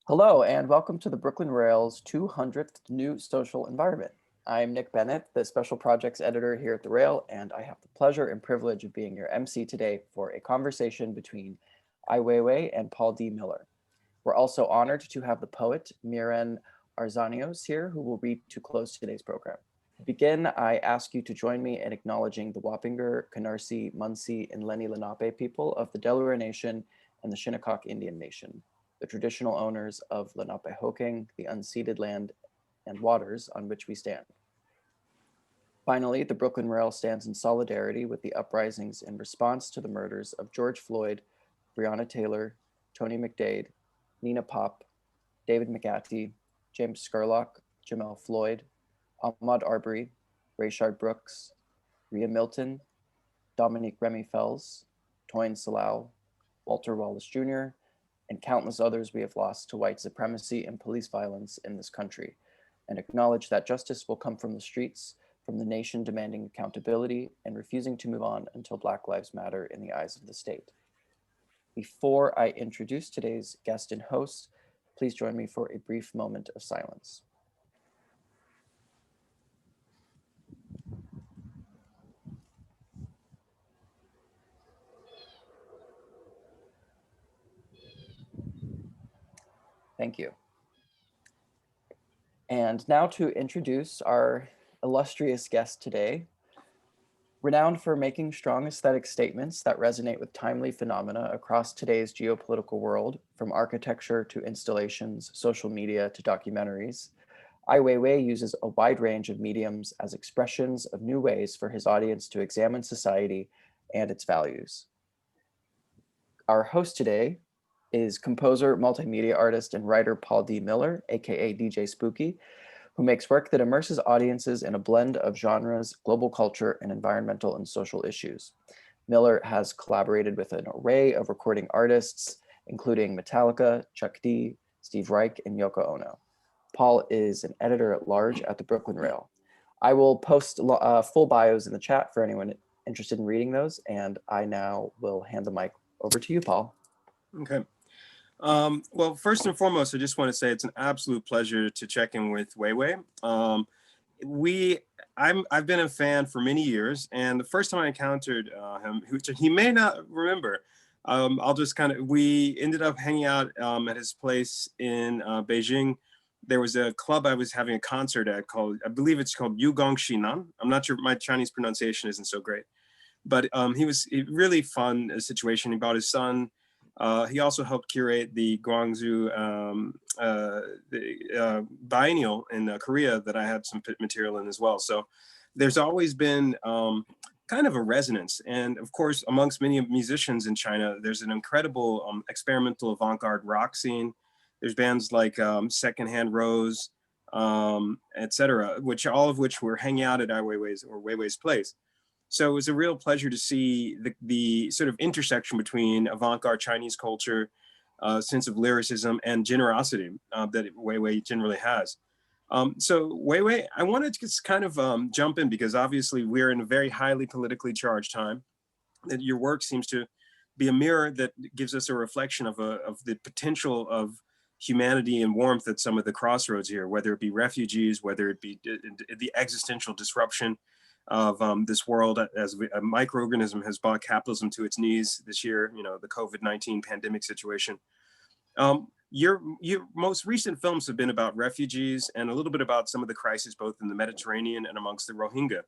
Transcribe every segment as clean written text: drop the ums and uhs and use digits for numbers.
Hello, and welcome to the Brooklyn Rail's 200th New Social Environment. I'm Nick Bennett, the Special Projects Editor here at the Rail, and I have the pleasure and privilege of being your MC today for a conversation between Weiwei and Paul D. Miller. We're also honored to have the poet Mirene Arsanios here, who will read to close today's program. To begin, I ask you to join me in acknowledging the Wappinger, Canarsie, Munsee, and Lenni Lenape people of the Delaware Nation and the Shinnecock Indian Nation, the traditional owners of Lenapehoking, the unceded land and waters on which we stand. Finally, the Brooklyn Rail stands in solidarity with the uprisings in response to the murders of George Floyd, Breonna Taylor, Tony McDade, Nina Pop, David McAtee, James Scurlock, Jamel Floyd, Ahmaud Arbery, Rayshard Brooks, Rhea Milton, Dominique Remy Fells, Toyin Salau, Walter Wallace Jr., and countless others we have lost to white supremacy and police violence in this country, and acknowledge that justice will come from the streets, from the nation demanding accountability and refusing to move on until Black Lives Matter in the eyes of the state. Before I introduce today's guest and host, please join me for a brief moment of silence. Thank you. And now to introduce our illustrious guest today. Renowned for making strong aesthetic statements that resonate with timely phenomena across today's geopolitical world, from architecture to installations, social media to documentaries, Ai Weiwei uses a wide range of mediums as expressions of new ways for his audience to examine society and its values. Our host today is composer, multimedia artist, and writer Paul D. Miller, aka DJ Spooky, who makes work that immerses audiences in a blend of genres, global culture, and environmental and social issues. Miller has collaborated with an array of recording artists, including Metallica, Chuck D, Steve Reich, and Yoko Ono. Paul is an editor at large at the Brooklyn Rail. I will post full bios in the chat for anyone interested in reading those, and I now will hand the mic over to you, Paul. Okay. Well, first and foremost, I just want to say it's an absolute pleasure to check in with Weiwei. I've been a fan for many years, and the first time I encountered him, which he may not remember, we ended up hanging out at his place in Beijing. There was a club I was having a concert at called, I believe it's called Yugong Xinan. I'm not sure, my Chinese pronunciation isn't so great, but he was a really fun situation. He brought his son. He also helped curate the Guangzhou biennial in Korea that I had some material in as well. So there's always been kind of a resonance. And of course, amongst many musicians in China, there's an incredible experimental avant-garde rock scene. There's bands like Secondhand Rose, etc., all of which were hanging out at Weiwei's place. So it was a real pleasure to see the sort of intersection between avant-garde Chinese culture, sense of lyricism, and generosity that Weiwei generally has. So Weiwei, I wanted to just kind of jump in because obviously we're in a very highly politically charged time. That your work seems to be a mirror that gives us a reflection of the potential of humanity and warmth at some of the crossroads here, whether it be refugees, whether it be the existential disruption of this world as a microorganism has brought capitalism to its knees this year, the COVID-19 pandemic situation. Your most recent films have been about refugees and a little bit about some of the crises both in the Mediterranean and amongst the Rohingya.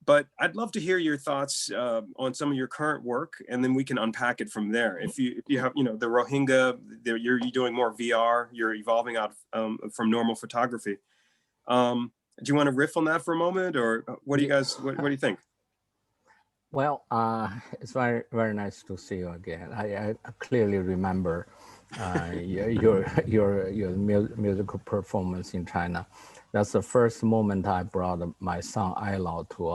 But I'd love to hear your thoughts on some of your current work, and then we can unpack it from there. If you have, the Rohingya, you're doing more VR, you're evolving out from normal photography. Do you want to riff on that for a moment, or what do you guys? What do you think? Well, it's very, very nice to see you again. I clearly remember your musical performance in China. That's the first moment I brought my son Ailo to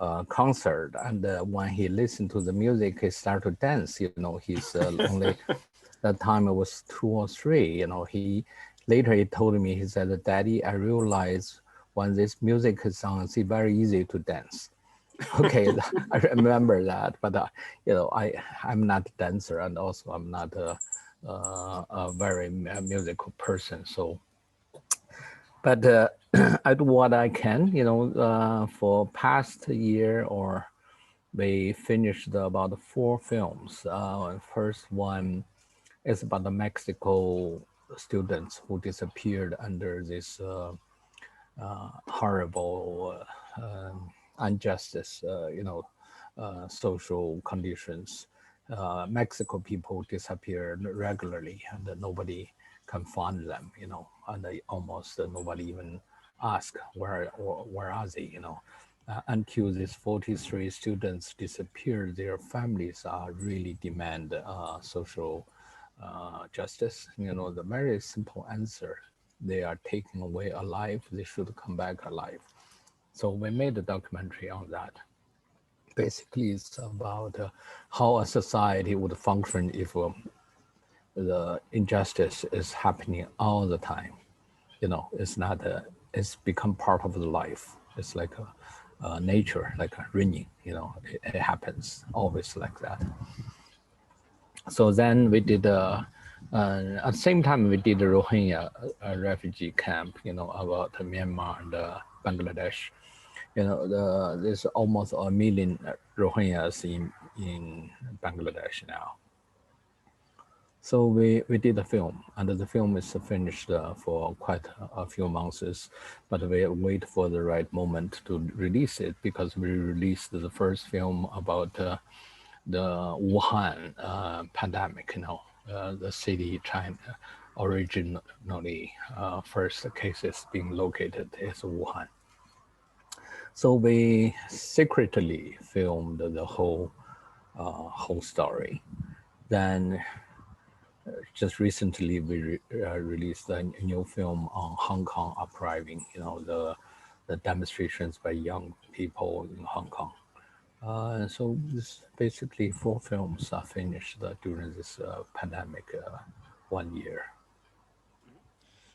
a concert, and when he listened to the music, he started to dance. He's only that time it was 2 or 3. He told me, he said, "Daddy, I realized when this music is on, it's very easy to dance." Okay, I remember that, but I'm not a dancer, and also I'm not a a very musical person. So, but I do what I can, for past year or we finished about 4 films. First one is about the Mexico students who disappeared under this horrible injustice, social conditions. Mexico people disappear regularly and nobody can find them, and almost nobody even ask where are they, until these 43 students disappear, their families are really demand social justice. The very simple answer, they are taken away alive, they should come back alive. So we made a documentary on that. Basically, it's about how a society would function if the injustice is happening all the time. It's not it's become part of the life. It's like a nature, like a raining, it happens always like that. So then we did at the same time we did a Rohingya refugee camp, about Myanmar and Bangladesh. There's almost 1 million Rohingyas in Bangladesh now. So we did a film, and the film is finished for quite a few months, but we wait for the right moment to release it, because we released the first film about the Wuhan pandemic, the city China originally first cases being located is Wuhan. So we secretly filmed the whole story. Then just recently we released a new film on Hong Kong uprising, the demonstrations by young people in Hong Kong. So this basically 4 films are finished during this pandemic 1 year.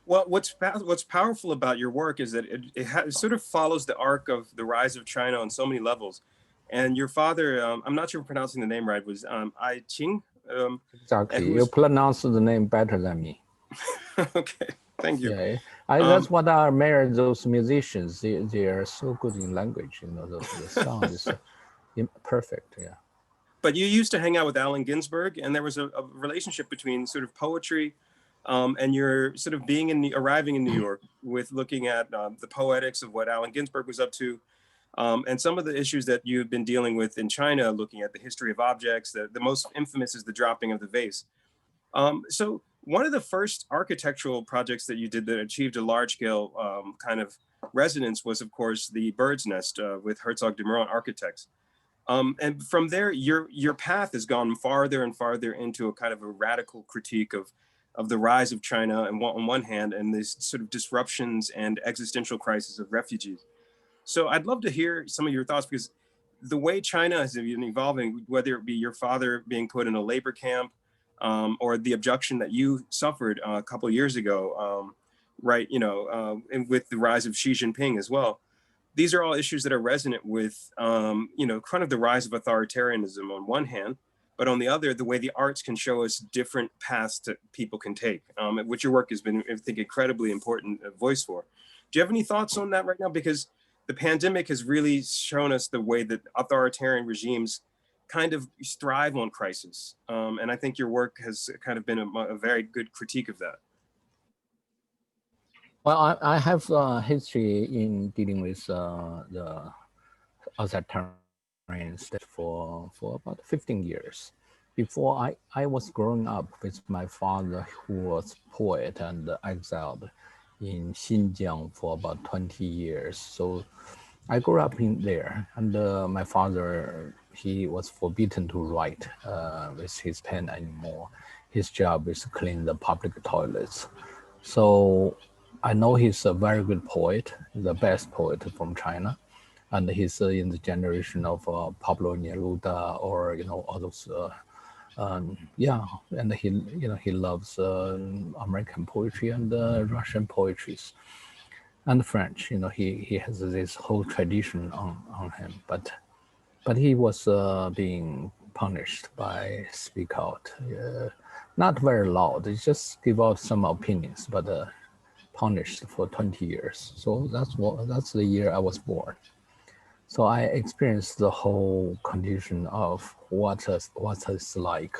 Well, what's powerful about your work is that it sort of follows the arc of the rise of China on so many levels. And your father, I'm not sure if I'm pronouncing the name right, was Ai Qing. Exactly, you pronounce the name better than me. Okay, thank you. Yeah, that's what I admire those musicians. They are so good in language. The sound is perfect. Yeah. But you used to hang out with Allen Ginsberg, and there was a relationship between sort of poetry and your sort of arriving in New York with looking at the poetics of what Allen Ginsberg was up to, and some of the issues that you've been dealing with in China, looking at the history of objects. The most infamous is the dropping of the vase. So one of the first architectural projects that you did that achieved a large-scale kind of resonance was, of course, the Bird's Nest with Herzog de Meuron Architects. And from there, your path has gone farther and farther into a kind of a radical critique of the rise of China on one hand, and these sort of disruptions and existential crisis of refugees. So I'd love to hear some of your thoughts, because the way China has been evolving, whether it be your father being put in a labor camp, or the abduction that you suffered a couple of years ago, right? And with the rise of Xi Jinping as well. These are all issues that are resonant with, kind of the rise of authoritarianism on one hand, but on the other, the way the arts can show us different paths that people can take, which your work has been, I think, incredibly important voice for. Do you have any thoughts on that right now? Because the pandemic has really shown us the way that authoritarian regimes kind of thrive on crisis. And I think your work has kind of been a very good critique of that. Well, I have a history in dealing with the authoritarian state for about 15 years. Before I was growing up with my father, who was poet and exiled in Xinjiang for about 20 years. So I grew up in there, and my father, he was forbidden to write with his pen anymore. His job is to clean the public toilets. So I know he's a very good poet, the best poet from China, and he's in the generation of Pablo Neruda, or all those. And he loves American poetry and Russian poetries, and French. He has this whole tradition on him, but he was being punished by Speak Out. not very loud. They just give out some opinions, but punished for 20 years. So that's the year I was born. So I experienced the whole condition of what is like,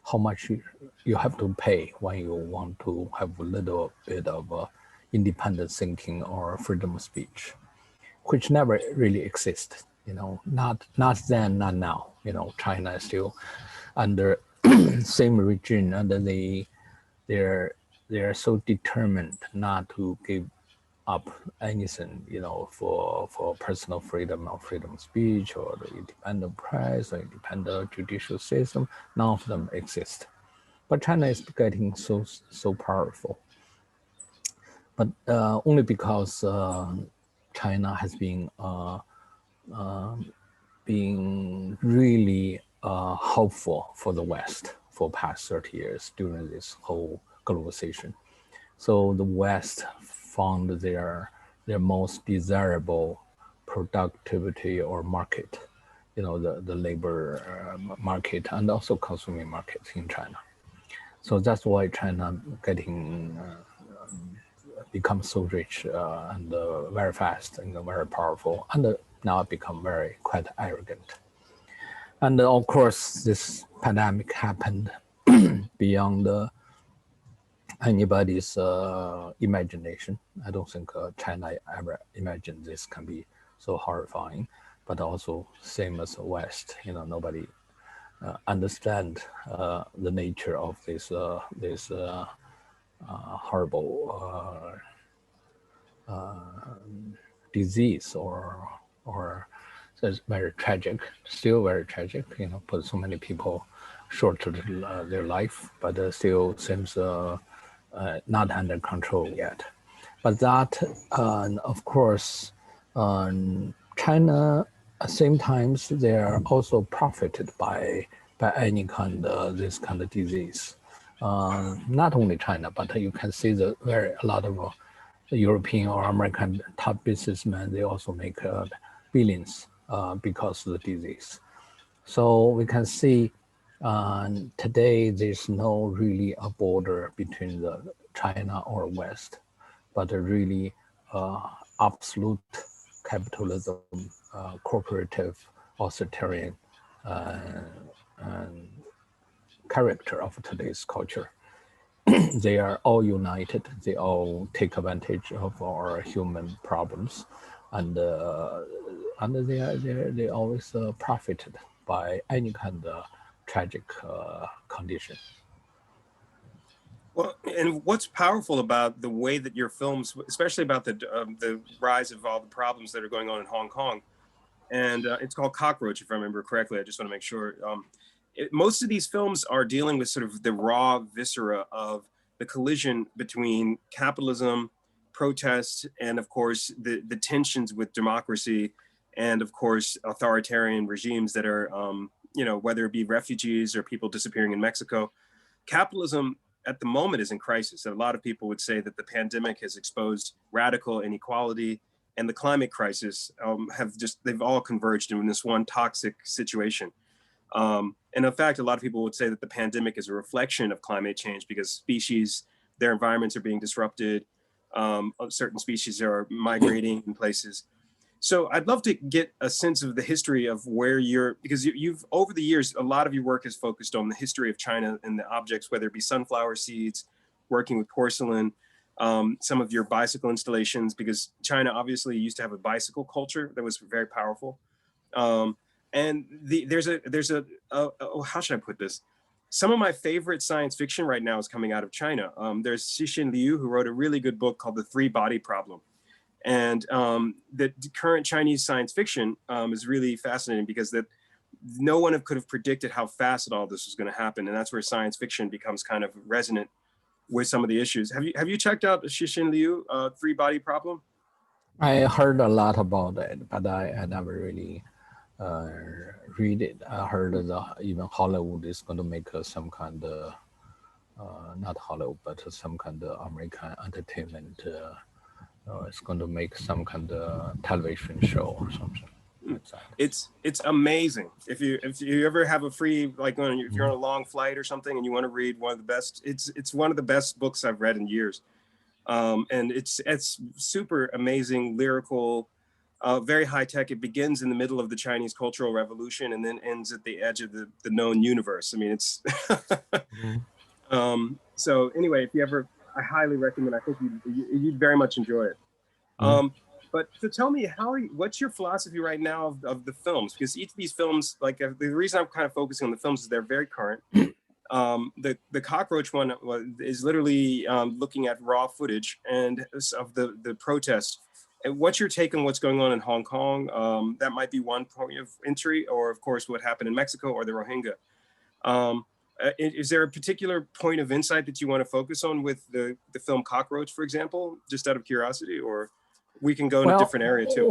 how much you have to pay when you want to have a little bit of independent thinking or freedom of speech, which never really existed. Not then, not now. China is still under same regime, and they're so determined not to give up anything, for personal freedom or freedom of speech or the independent press or independent judicial system. None of them exist. But China is getting so powerful. But only because China has been being really helpful for the West for past 30 years during this whole globalization. So the West found their most desirable productivity or market, the labor market and also consuming market in China. So that's why China getting become so rich and very fast and very powerful, and now become quite arrogant. And of course, this pandemic happened beyond anybody's imagination. I don't think China ever imagined this can be so horrifying, but also same as the West, nobody understand the nature of this horrible disease or it's very tragic, still very tragic, put so many people short to their life, but still seems not under control yet. But that, of course, China, at the same time, they are also profited by any kind of this kind of disease. Not only China, but you can see a lot of European or American top businessmen, they also make billions because of the disease. So we can see today there's no really a border between the China or West, but a really absolute capitalism, cooperative, authoritarian character of today's culture. They are all united. They all take advantage of our human problems, and they always profited by any kind of tragic condition. Well, and what's powerful about the way that your films, especially about the rise of all the problems that are going on in Hong Kong, and it's called Cockroach, if I remember correctly. I just want to make sure. Most of these films are dealing with sort of the raw viscera of the collision between capitalism, protests, and of course the tensions with democracy, and of course authoritarian regimes that are, whether it be refugees or people disappearing in Mexico. Capitalism at the moment is in crisis. A lot of people would say that the pandemic has exposed radical inequality, and the climate crisis they've all converged in this one toxic situation. And in fact, a lot of people would say that the pandemic is a reflection of climate change because their environments are being disrupted. Certain species are migrating in places. So I'd love to get a sense of the history of where because you've over the years, a lot of your work has focused on the history of China and the objects, whether it be sunflower seeds, working with porcelain, some of your bicycle installations, because China obviously used to have a bicycle culture that was very powerful. And there's how should I put this? Some of my favorite science fiction right now is coming out of China. There's Cixin Liu, who wrote a really good book called The Three Body Problem. And the current Chinese science fiction is really fascinating because no one could have predicted how fast all this was going to happen. And that's where science fiction becomes kind of resonant with some of the issues. Have you checked out Cixin Liu, Three Body Problem? I heard a lot about it, but I never really read it. I heard even Hollywood is going to make some kind of, not Hollywood, but some kind of American entertainment. It's going to make some kind of television show or something. It's amazing. If you ever have a free, like if you're on a long flight or something and you want to read one of the best, it's one of the best books I've read in years. And it's super amazing, lyrical, very high tech. It begins in the middle of the Chinese Cultural Revolution and then ends at the edge of the known universe. I mean, it's so anyway, if you ever, I highly recommend. I think you'd very much enjoy it. But so tell me, what's your philosophy right now of the films? Because each of these films, like the reason I'm kind of focusing on the films is they're very current. The cockroach one is literally looking at raw footage and of the protests. And what's your take on what's going on in Hong Kong? That might be one point of entry, or of course what happened in Mexico or the Rohingya. Is there a particular point of insight that you want to focus on with the film Cockroach, for example, just out of curiosity, or we can go in a different area too?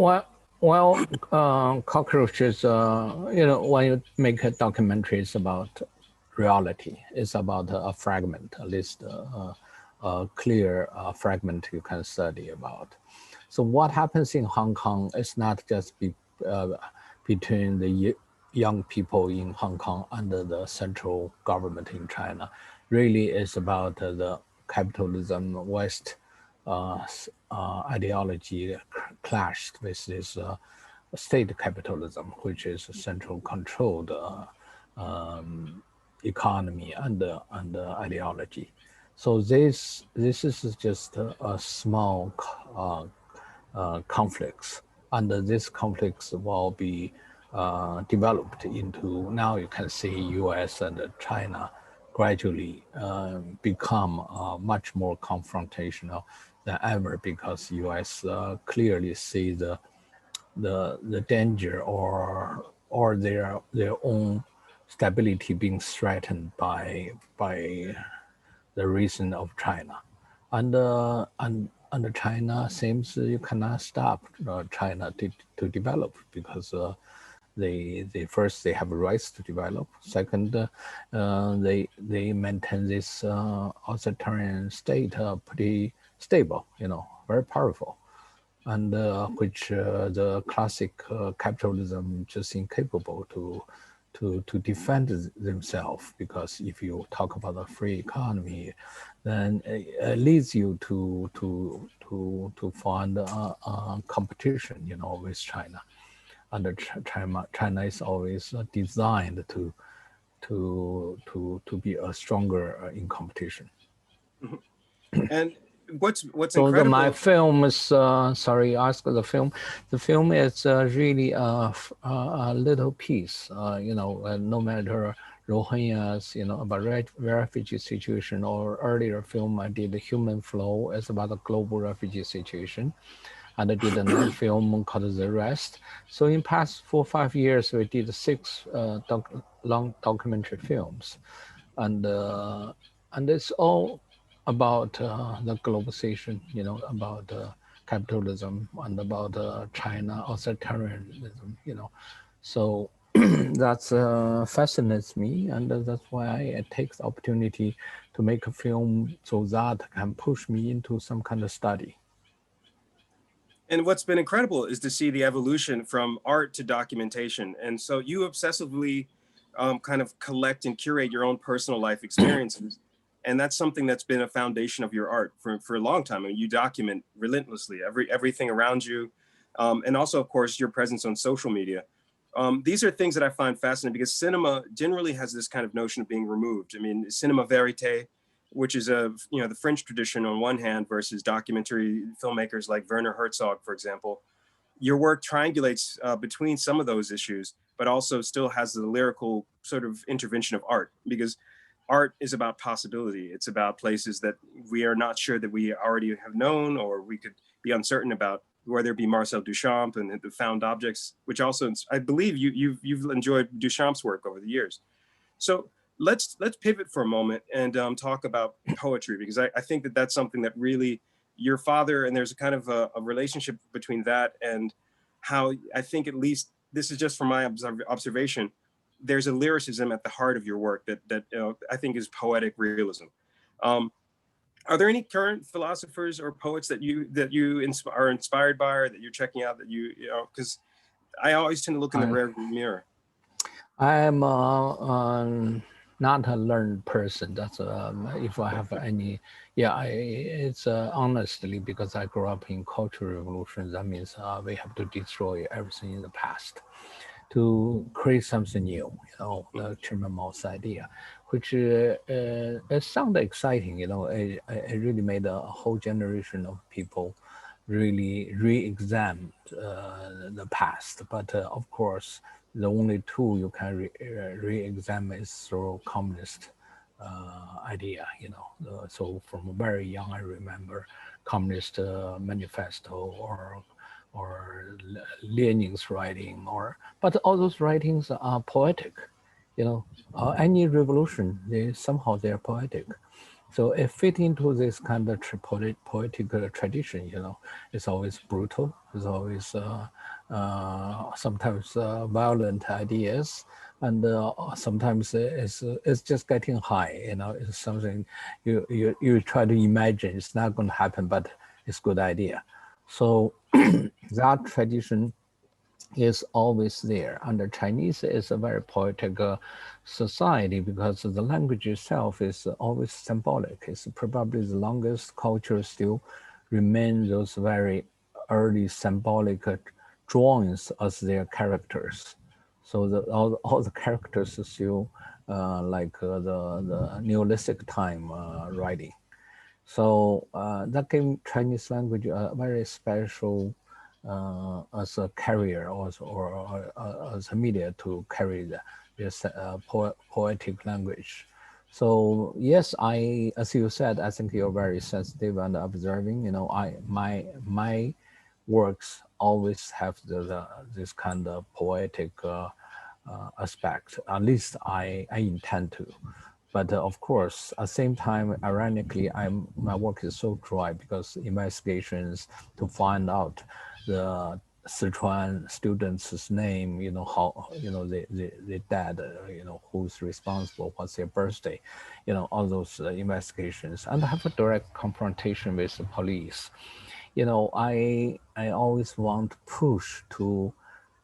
Cockroach is, when you make documentaries about reality, it's about a fragment, at least a clear fragment you can study about. So what happens in Hong Kong is not just between the young people in Hong Kong under the central government in China. Really is about the capitalism West ideology clashed with this state capitalism, which is a central controlled economy and ideology. So this is just a small conflicts, and this conflicts will be developed into, now you can see US and China gradually become much more confrontational than ever, because US clearly see the danger or their own stability being threatened by the reason of China, and China seems you cannot stop China to develop, because they first they have rights to develop. Second, they maintain this authoritarian state pretty stable, very powerful, and which the classic capitalism just incapable to defend themselves, because if you talk about a free economy, then it leads you to find a competition, with China. And China is always designed to be a stronger in competition. And what's so incredible? My film is ask the film. The film is really a little piece, no matter Rohingyas, about refugee situation, or earlier film I did, The Human Flow, is about the global refugee situation. And I did another film called The Rest. So in past 4 or 5 years, we did 6 long documentary films, and it's all about the globalization, about capitalism, and about China authoritarianism, So that's fascinates me, and that's why I take the opportunity to make a film, so that can push me into some kind of study. And what's been incredible is to see the evolution from art to documentation. And so you obsessively kind of collect and curate your own personal life experiences. And that's something that's been a foundation of your art for a long time. I mean, you document relentlessly everything around you. And also, of course, your presence on social media. These are things that I find fascinating, because cinema generally has this kind of notion of being removed. I mean, cinema verite, which is the French tradition on one hand, versus documentary filmmakers like Werner Herzog, for example. Your work triangulates between some of those issues, but also still has the lyrical sort of intervention of art, because art is about possibility. It's about places that we are not sure that we already have known, or we could be uncertain about, whether it be Marcel Duchamp and the found objects, which also, I believe you've enjoyed Duchamp's work over the years. So let's pivot for a moment and talk about poetry, because I think that that's something that really your father, and there's a kind of a relationship between that and how, I think, at least this is just from my observation, there's a lyricism at the heart of your work that I think is poetic realism. Are there any current philosophers or poets that you are inspired by, or that you're checking out, that because I always tend to look in the rearview mirror. I'm not a learned person. That's if I have any, it's honestly because I grew up in cultural revolution. That means we have to destroy everything in the past to create something new. The Chairman Mao's idea, which it sounded exciting. It really made a whole generation of people really re-examine the past. But of course, the only tool you can re-examine is through communist idea. So from very young, I remember communist manifesto or Lenin's writing, but all those writings are poetic. Any revolution, somehow they're poetic. So it fit into this kind of poetic tradition. It's always brutal. It's always sometimes violent ideas, and sometimes it's just getting high. It's something you try to imagine. It's not going to happen, but it's a good idea. So that tradition is always there. And the Chinese is a very poetic society because the language itself is always symbolic. It's probably the longest culture still remain those very early symbolic drawings as their characters. So all the characters are still like the Neolithic time writing. So that gave Chinese language a very special as a carrier or as a media to carry this poetic language. So yes, as you said, I think you're very sensitive and observing. My works always have this kind of poetic aspect. At least I intend to. But of course, at the same time, ironically, my work is so dry because investigations to find out the Sichuan students' name, how, they dad, who's responsible, what's their birthday, all those investigations, and have a direct confrontation with the police. I always want to push to,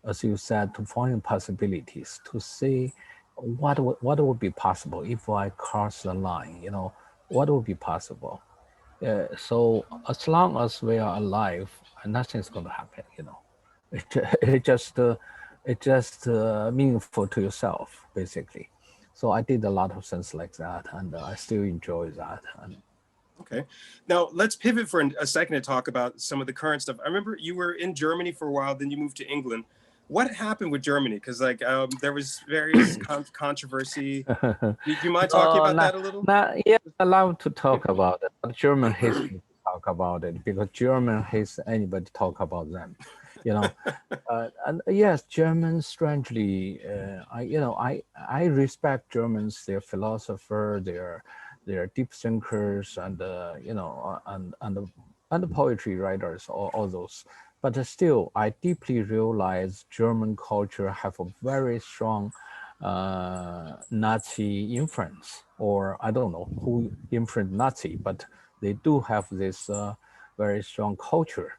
as you said, to find possibilities, to see what would be possible if I cross the line, what would be possible. So as long as we are alive, nothing's going to happen, It just meaningful to yourself, basically. So I did a lot of things like that, and I still enjoy that. Okay. Now let's pivot for a second to talk about some of the current stuff. I remember you were in Germany for a while, then you moved to England. What happened with Germany? Because there was various controversy. Do you mind talking about that a little? Yeah, I love to talk about it. But German hates me to talk about it because German hates anybody talk about them. And yes, Germans strangely, I respect Germans, their philosopher, their deep thinkers, and and the poetry writers, all those. But still, I deeply realize German culture have a very strong Nazi influence, or I don't know who influenced Nazi, but they do have this very strong culture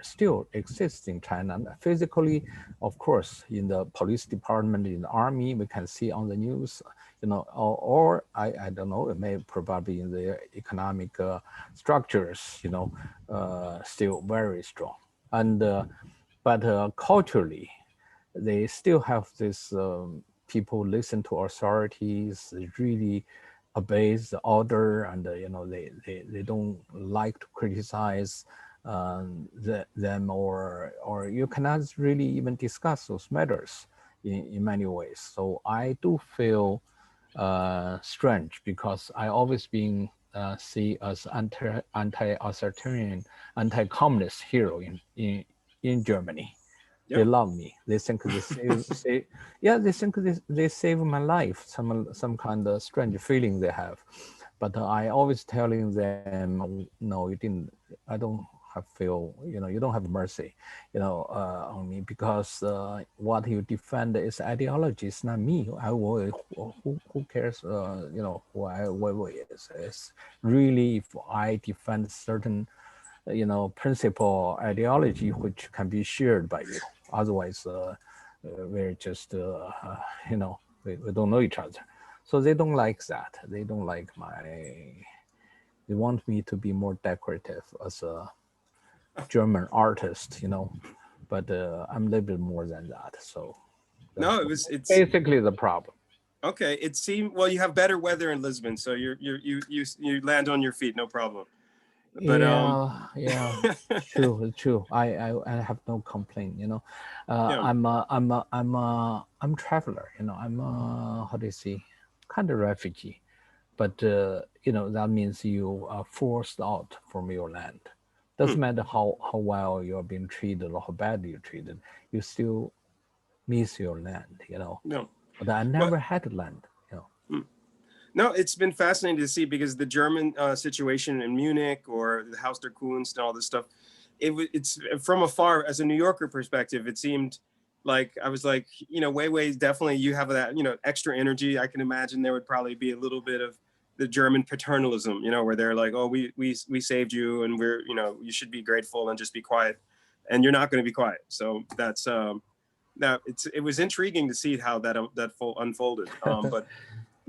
still exists in China. And physically, of course, in the police department, in the army, we can see on the news, or I don't know, it may probably in the economic structures, still very strong. And but culturally, they still have this people listen to authorities, they really obey the order, and they don't like to criticize them, or you cannot really even discuss those matters in many ways. So I do feel strange because I always been see as anti-authoritarian, anti-communist hero in Germany. Yep. They love me. They think they they think they save my life. Some kind of strange feeling they have, but I always telling them, no, you didn't. I don't have feel. You don't have mercy, on me, because what you defend is ideology. It's not me. Who cares? Who Weiwei is. It's really if I defend certain, principle, ideology which can be shared by you. Otherwise, we're just, we don't know each other. So they don't like that. They don't like they want me to be more decorative as a German artist, but I'm a little bit more than that. So No, it's basically the problem. Okay, it seemed, well, you have better weather in Lisbon, so you land on your feet, no problem. But yeah, true. I have no complaint. I'm traveler. I'm how do you say, kind of refugee, but that means you are forced out from your land. Doesn't matter how well you're being treated or how bad you're treated, you still miss your land. No. But I never had land. No, it's been fascinating to see, because the German situation in Munich or the Haus der Kunst and all this stuff, it's from afar, as a New Yorker perspective, it seemed like, I was like, Weiwei, definitely you have that, extra energy. I can imagine there would probably be a little bit of the German paternalism, where they're like, oh, we saved you, and we're, you should be grateful and just be quiet, and you're not going to be quiet. So that's it was intriguing to see how that unfolded. But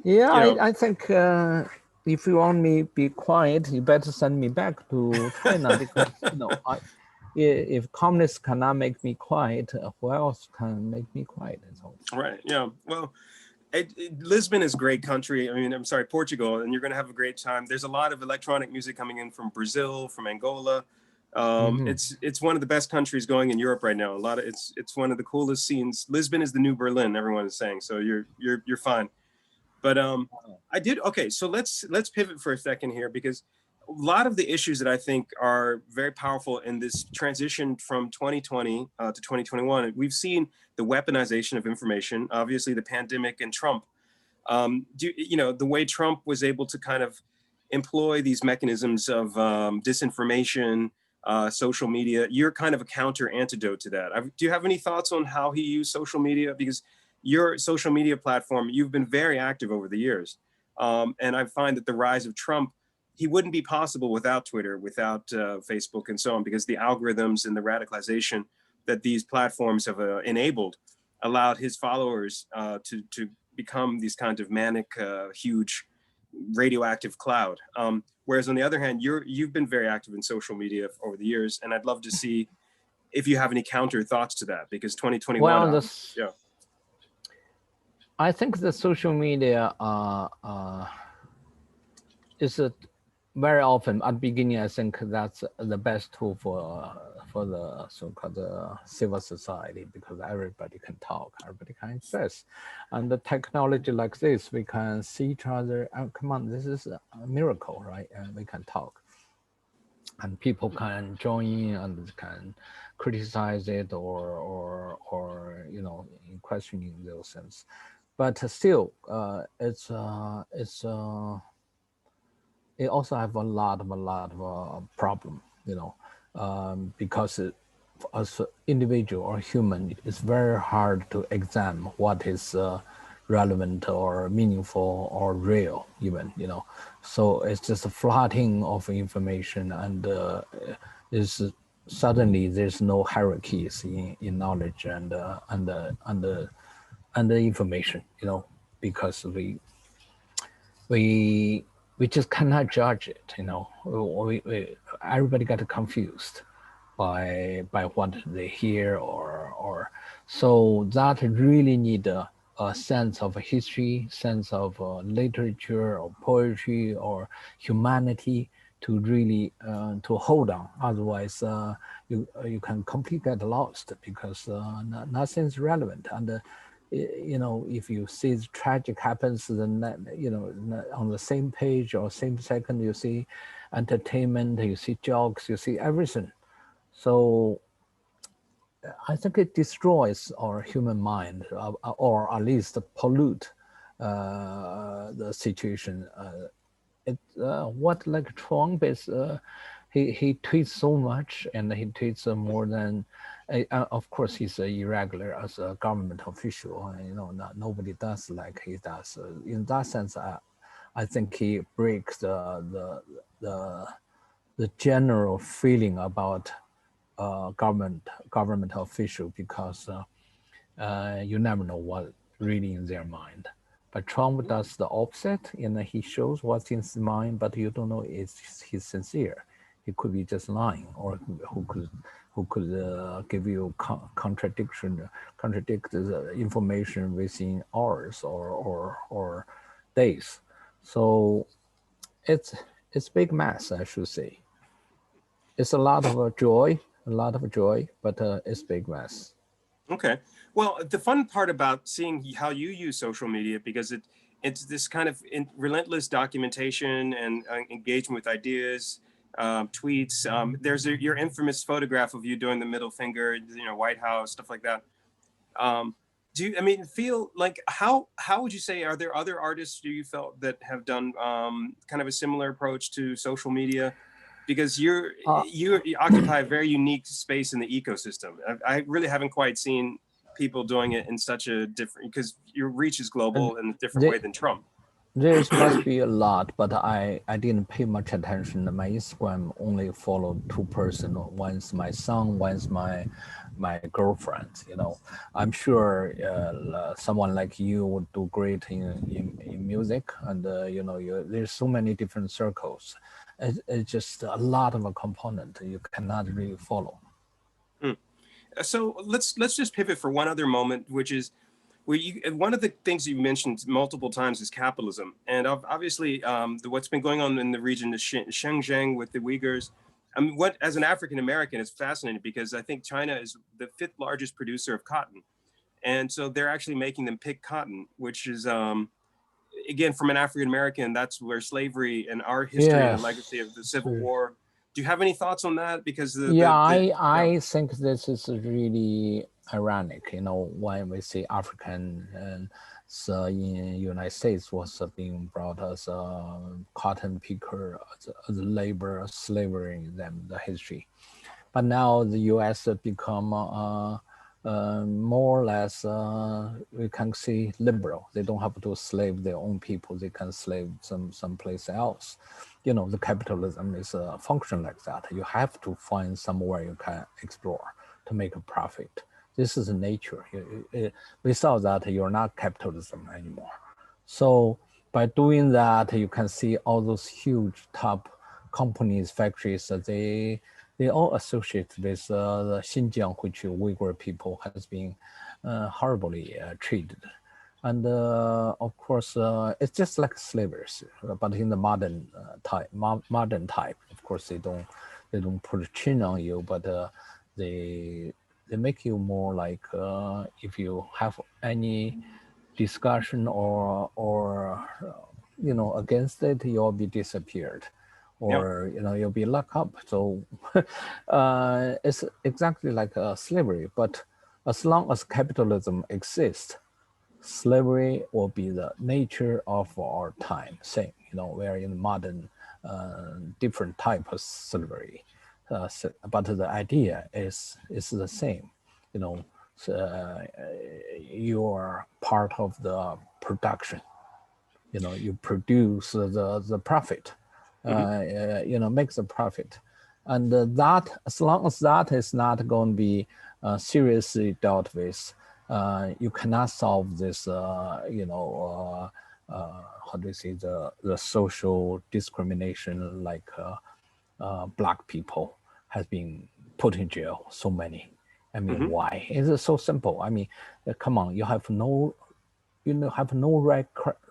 yeah, I think if you want me be quiet, you better send me back to China, because if communists cannot make me quiet, who else can make me quiet? Right. Yeah. Well, Lisbon is a great country. I mean, I'm sorry, Portugal, and you're going to have a great time. There's a lot of electronic music coming in from Brazil, from Angola. It's one of the best countries going in Europe right now. It's one of the coolest scenes. Lisbon is the new Berlin, everyone is saying. So you're fine. But okay, so let's pivot for a second here, because a lot of the issues that I think are very powerful in this transition from 2020 to 2021, we've seen the weaponization of information, obviously the pandemic and Trump. The way Trump was able to kind of employ these mechanisms of disinformation, social media, you're kind of a counter antidote to that. Do you have any thoughts on how he used social media? Because your social media platform, you've been very active over the years. And I find that the rise of Trump, he wouldn't be possible without Twitter, without Facebook and so on, because the algorithms and the radicalization that these platforms have enabled allowed his followers to become these kinds of manic, huge radioactive cloud. Whereas on the other hand, you've been very active in social media over the years. And I'd love to see if you have any counter thoughts to that, because 2021, yeah. I think the social media is very often at the beginning. I think that's the best tool for the so-called civil society, because everybody can talk, everybody can express, and the technology like this, we can see each other. Come on, this is a miracle, right? And we can talk, and people can join in and can criticize it or in questioning those things. But still, it also have a lot of problem, because as an individual or human, it's very hard to examine what is relevant or meaningful or real, even. So it's just a flooding of information, and suddenly there's no hierarchies in knowledge and the information, because we just cannot judge it, everybody got confused by what they hear or so that really need a sense of history, sense of literature or poetry or humanity to really to hold on. Otherwise, you can completely get lost, because nothing's relevant. And if you see the tragic happens, then on the same page or same second, you see entertainment, you see jokes, you see everything. So I think it destroys our human mind, or at least pollute the situation. What like Trump is, he tweets so much, and he tweets more than. Of course, he's irregular as a government official. Nobody does like he does. In that sense, I think he breaks the general feeling about government official because you never know what really in their mind. But Trump does the opposite, and he shows what's in his mind, but you don't know if he's sincere. He could be just lying, or who could give you contradict the information within hours or days. So it's big mess, I should say. It's a lot of joy, but it's big mess. Okay. Well, the fun part about seeing how you use social media, because it's this kind of relentless documentation and engagement with ideas, tweets. There's your infamous photograph of you doing the middle finger, White House, stuff like that. Do you, I mean, feel like how would you say, are there other artists do you felt that have done kind of a similar approach to social media? Because you occupy a very unique space in the ecosystem. I really haven't quite seen people doing it in such a different, because your reach is global in a different way than Trump. There must be a lot, but I didn't pay much attention. My Instagram only followed 2 persons. One's my son, one's my girlfriend. I'm sure someone like you would do great in music, and there's so many different circles. It's just a lot of a component you cannot really follow. So let's just pivot for one other moment, which is one of the things you mentioned multiple times is capitalism, and obviously what's been going on in the region of Xinjiang with the Uyghurs. I mean, as an African American, it's fascinating because I think China is the 5th largest producer of cotton, and so they're actually making them pick cotton, which is again, from an African American, that's where slavery and our history and the legacy of the Civil War. Do you have any thoughts on that? Because I think this is really ironic. When we say African and in United States was being brought as a cotton picker, as labor, slavery, them the history. But now the U.S. become more or less, we can say liberal. They don't have to slave their own people. They can slave someplace else. The capitalism is a function like that. You have to find somewhere you can explore to make a profit. This is nature. Without that, you're not capitalism anymore. So by doing that, you can see all those huge top companies, factories, they all associate with the Xinjiang, which Uyghur people has been horribly treated. And of course, it's just like slavers, but in the modern type. Of course, they don't put a chin on you, but they make you more like if you have any discussion or against it, you'll be disappeared, or you'll be locked up. So it's exactly like slavery. But as long as capitalism exists, slavery will be the nature of our time. Same, we're in modern, different type of slavery, but the idea is the same. You are part of the production. You produce the profit. Makes a profit, and that as long as that is not going to be seriously dealt with. You cannot solve this, how do you say, the social discrimination, like Black people has been put in jail, so many. I mean, why? It's so simple. I mean, come on, you have no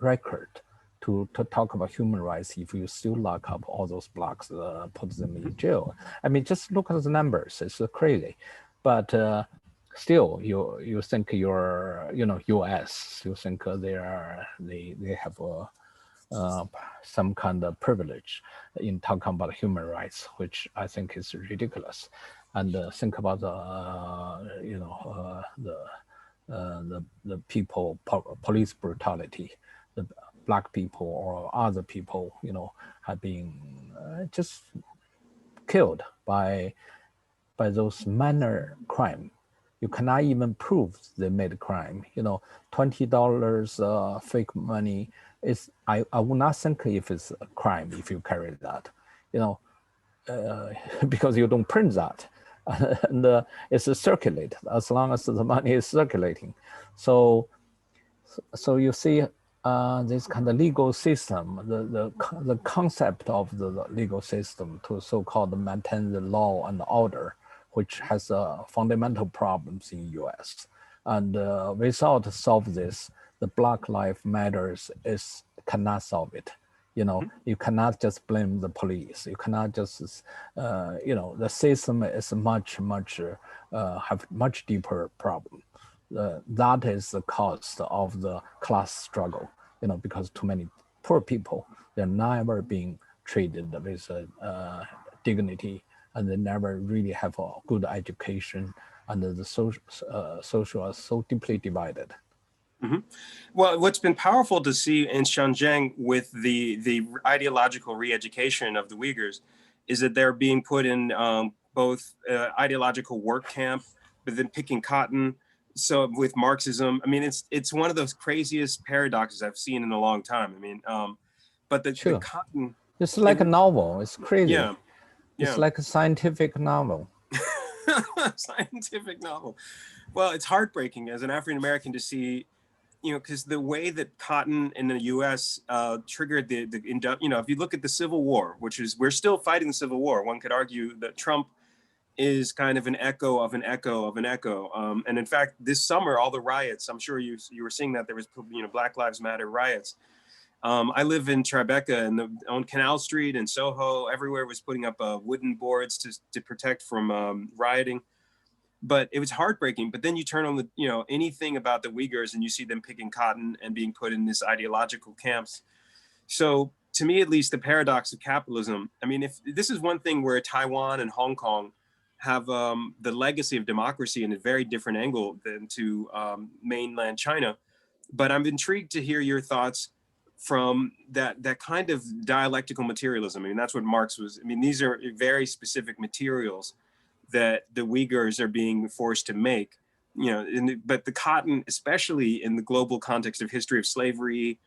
record to talk about human rights if you still lock up all those Blacks, put them in jail. I mean, just look at the numbers. It's crazy, but. Still, you think you're, U.S. You think they have some kind of privilege in talking about human rights, which I think is ridiculous. And think about the people, police brutality, the Black people or other people, have been just killed by those minor crime. You cannot even prove they made a crime. $20 fake money is, I would not think if it's a crime if you carry that, because you don't print that. and it's circulated as long as the money is circulating. So you see this kind of legal system, the concept of the legal system to so-called maintain the law and order, which has fundamental problems in US. And without solve this, the Black Lives Matters cannot solve it. You know, you cannot just blame the police. You cannot just, you know, the system is have much deeper problem. That is the cost of the class struggle, you know, because too many poor people, they're never being treated with dignity, and they never really have a good education, and the social are so deeply divided. Mm-hmm. Well, what's been powerful to see in Xinjiang with the ideological re-education of the Uyghurs is that they're being put in both ideological work camp, but then picking cotton. So with Marxism, I mean, it's one of those craziest paradoxes I've seen in a long time. I mean, but the cotton. It's like a novel. It's crazy. Yeah. It's like a scientific novel. Scientific novel. Well, it's heartbreaking as an African American to see, you know, because the way that cotton in the U.S. Triggered you know, if you look at the Civil War, which is, we're still fighting the Civil War. One could argue that Trump is kind of an echo of an echo of an echo. And in fact, this summer, all the riots, I'm sure you were seeing that there was, you know, Black Lives Matter riots. I live in Tribeca, and on Canal Street and Soho, everywhere was putting up wooden boards to protect from rioting. But it was heartbreaking. But then you turn on you know, anything about the Uyghurs and you see them picking cotton and being put in this ideological camps. So to me, at least, the paradox of capitalism, I mean, if this is one thing where Taiwan and Hong Kong have the legacy of democracy in a very different angle than to mainland China. But I'm intrigued to hear your thoughts from that kind of dialectical materialism. I mean, that's what Marx was. I mean, these are very specific materials that the Uyghurs are being forced to make, you know, but the cotton, especially in the global context of history of slavery,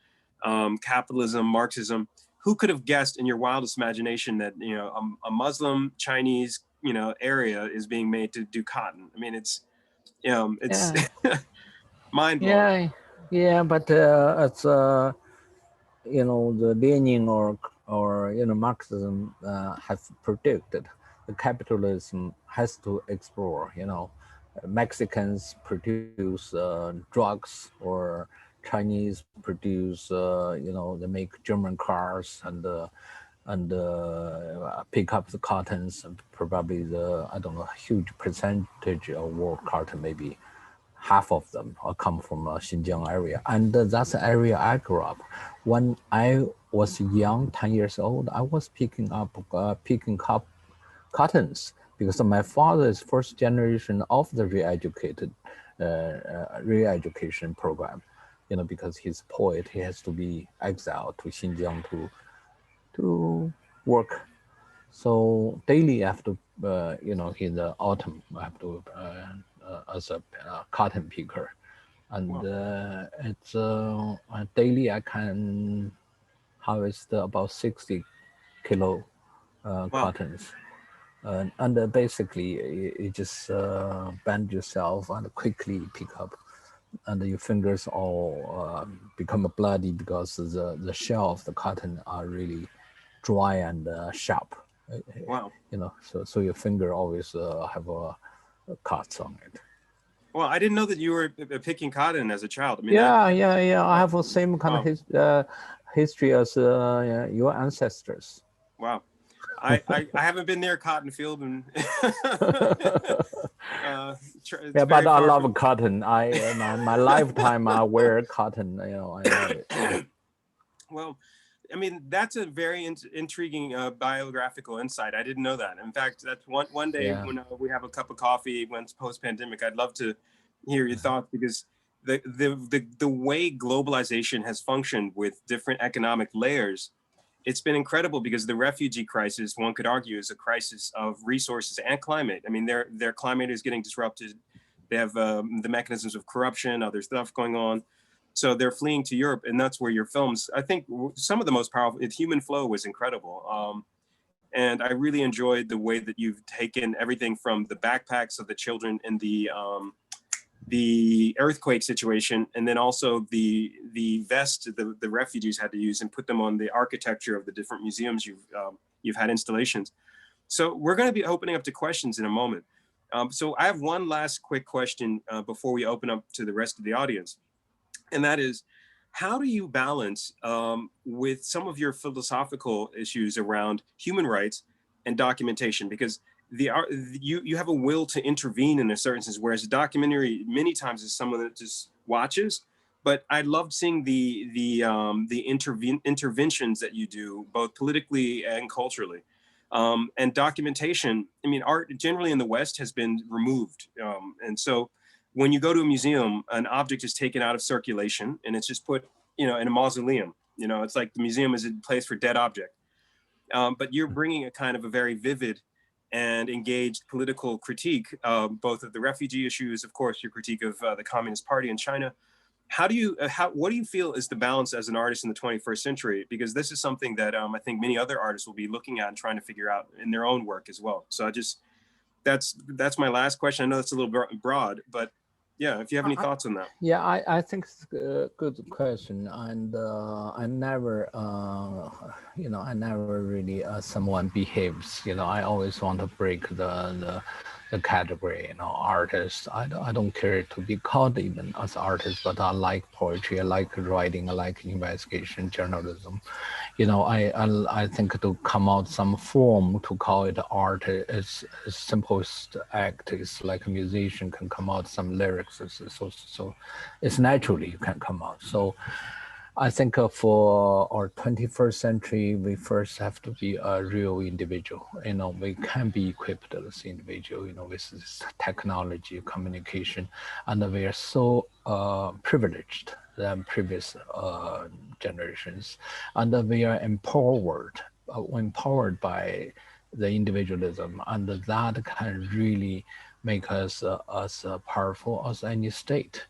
capitalism, Marxism, who could have guessed in your wildest imagination that, you know, a Muslim Chinese, you know, area is being made to do cotton? I mean, it's, you know, it's mind blowing. Yeah, but it's you know, the Lenin or you know, Marxism have predicted the capitalism has to explore. You know, Mexicans produce drugs, or Chinese produce you know, they make German cars and pick up the cottons, and probably I don't know, a huge percentage of world cotton, maybe half of them come from Xinjiang area. And that's the area I grew up. When I was young, 10 years old, I was picking up cottons, because my father is first generation of the re-education program, you know, because he's a poet, he has to be exiled to Xinjiang to work. So daily I have to, you know, in the autumn, I have to, as a cotton picker. And it's daily I can harvest about 60 kilo cottons. And basically you just bend yourself and quickly pick up, and your fingers all become bloody because the shell of the cotton are really dry and sharp. Wow. You know, so your finger always have cuts on it. Well, I didn't know that you were picking cotton as a child. I mean, yeah. I have the same kind of history as your ancestors. Wow. I haven't been near a cotton field, and yeah, but I love cotton. My lifetime I wear cotton. You know, I love it. Well, I mean, that's a very intriguing biographical insight. I didn't know that. In fact, that's one day when we have a cup of coffee, when it's post-pandemic, I'd love to hear your thoughts, because the way globalization has functioned with different economic layers, it's been incredible, because the refugee crisis, one could argue, is a crisis of resources and climate. I mean, their climate is getting disrupted. They have the mechanisms of corruption, other stuff going on. So they're fleeing to Europe, and that's where your films, I think some of the most powerful, Human Flow was incredible. And I really enjoyed the way that you've taken everything from the backpacks of the children in the earthquake situation, and then also the vest the refugees had to use, and put them on the architecture of the different museums you've had installations. So we're going to be opening up to questions in a moment. So I have one last quick question before we open up to the rest of the audience, and that is, how do you balance with some of your philosophical issues around human rights and documentation? Because you have a will to intervene in a certain sense, whereas a documentary many times is someone that just watches. But I loved seeing the interventions that you do, both politically and culturally. And documentation, I mean, art generally in the West has been removed. And so when you go to a museum, an object is taken out of circulation and it's just put, in a mausoleum. It's like the museum is a place for dead object. But you're bringing a kind of a very vivid and engaged political critique, both of the refugee issues, of course, your critique of the Communist Party in China. What do you feel is the balance as an artist in the 21st century? Because this is something that I think many other artists will be looking at and trying to figure out in their own work as well. So that's my last question. I know that's a little broad, but yeah, if you have any thoughts on that. Yeah, I think it's a good question, and I never, I never really someone behaves. I always want to break the category. Artist. I don't care to be called even as artist, but I like poetry, I like writing, I like investigation journalism. I think to come out some form to call it art is simplest act. It's like a musician can come out some lyrics. So it's naturally you can come out. So I think for our 21st century, we first have to be a real individual. We can be equipped as individual, with this technology, communication, and we are so privileged than previous generations, and we are empowered by the individualism, and that can really make us as powerful as any state,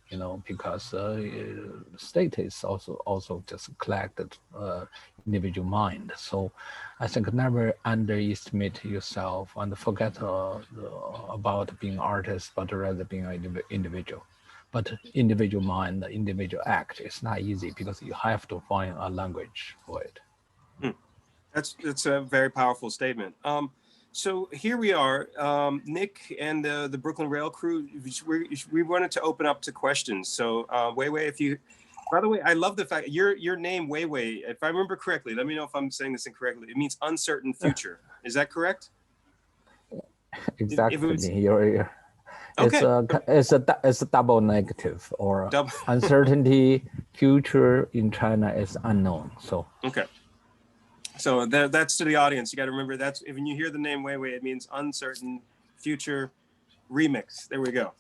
because state is also just collected individual mind. So I think never underestimate yourself and forget about being artist, but rather being an individual. But individual mind, the individual act is not easy because you have to find a language for it. That's a very powerful statement. So here we are, Nick and the Brooklyn Rail crew, we wanted to open up to questions. So Weiwei, by the way, I love the fact your name Weiwei, if I remember correctly, let me know if I'm saying this incorrectly, it means uncertain future. Is that correct? Exactly. Okay. It's a double negative, or uncertainty. Future in China is unknown. So okay. So that's to the audience. You got to remember that's when you hear the name Weiwei, it means uncertain future remix. There we go.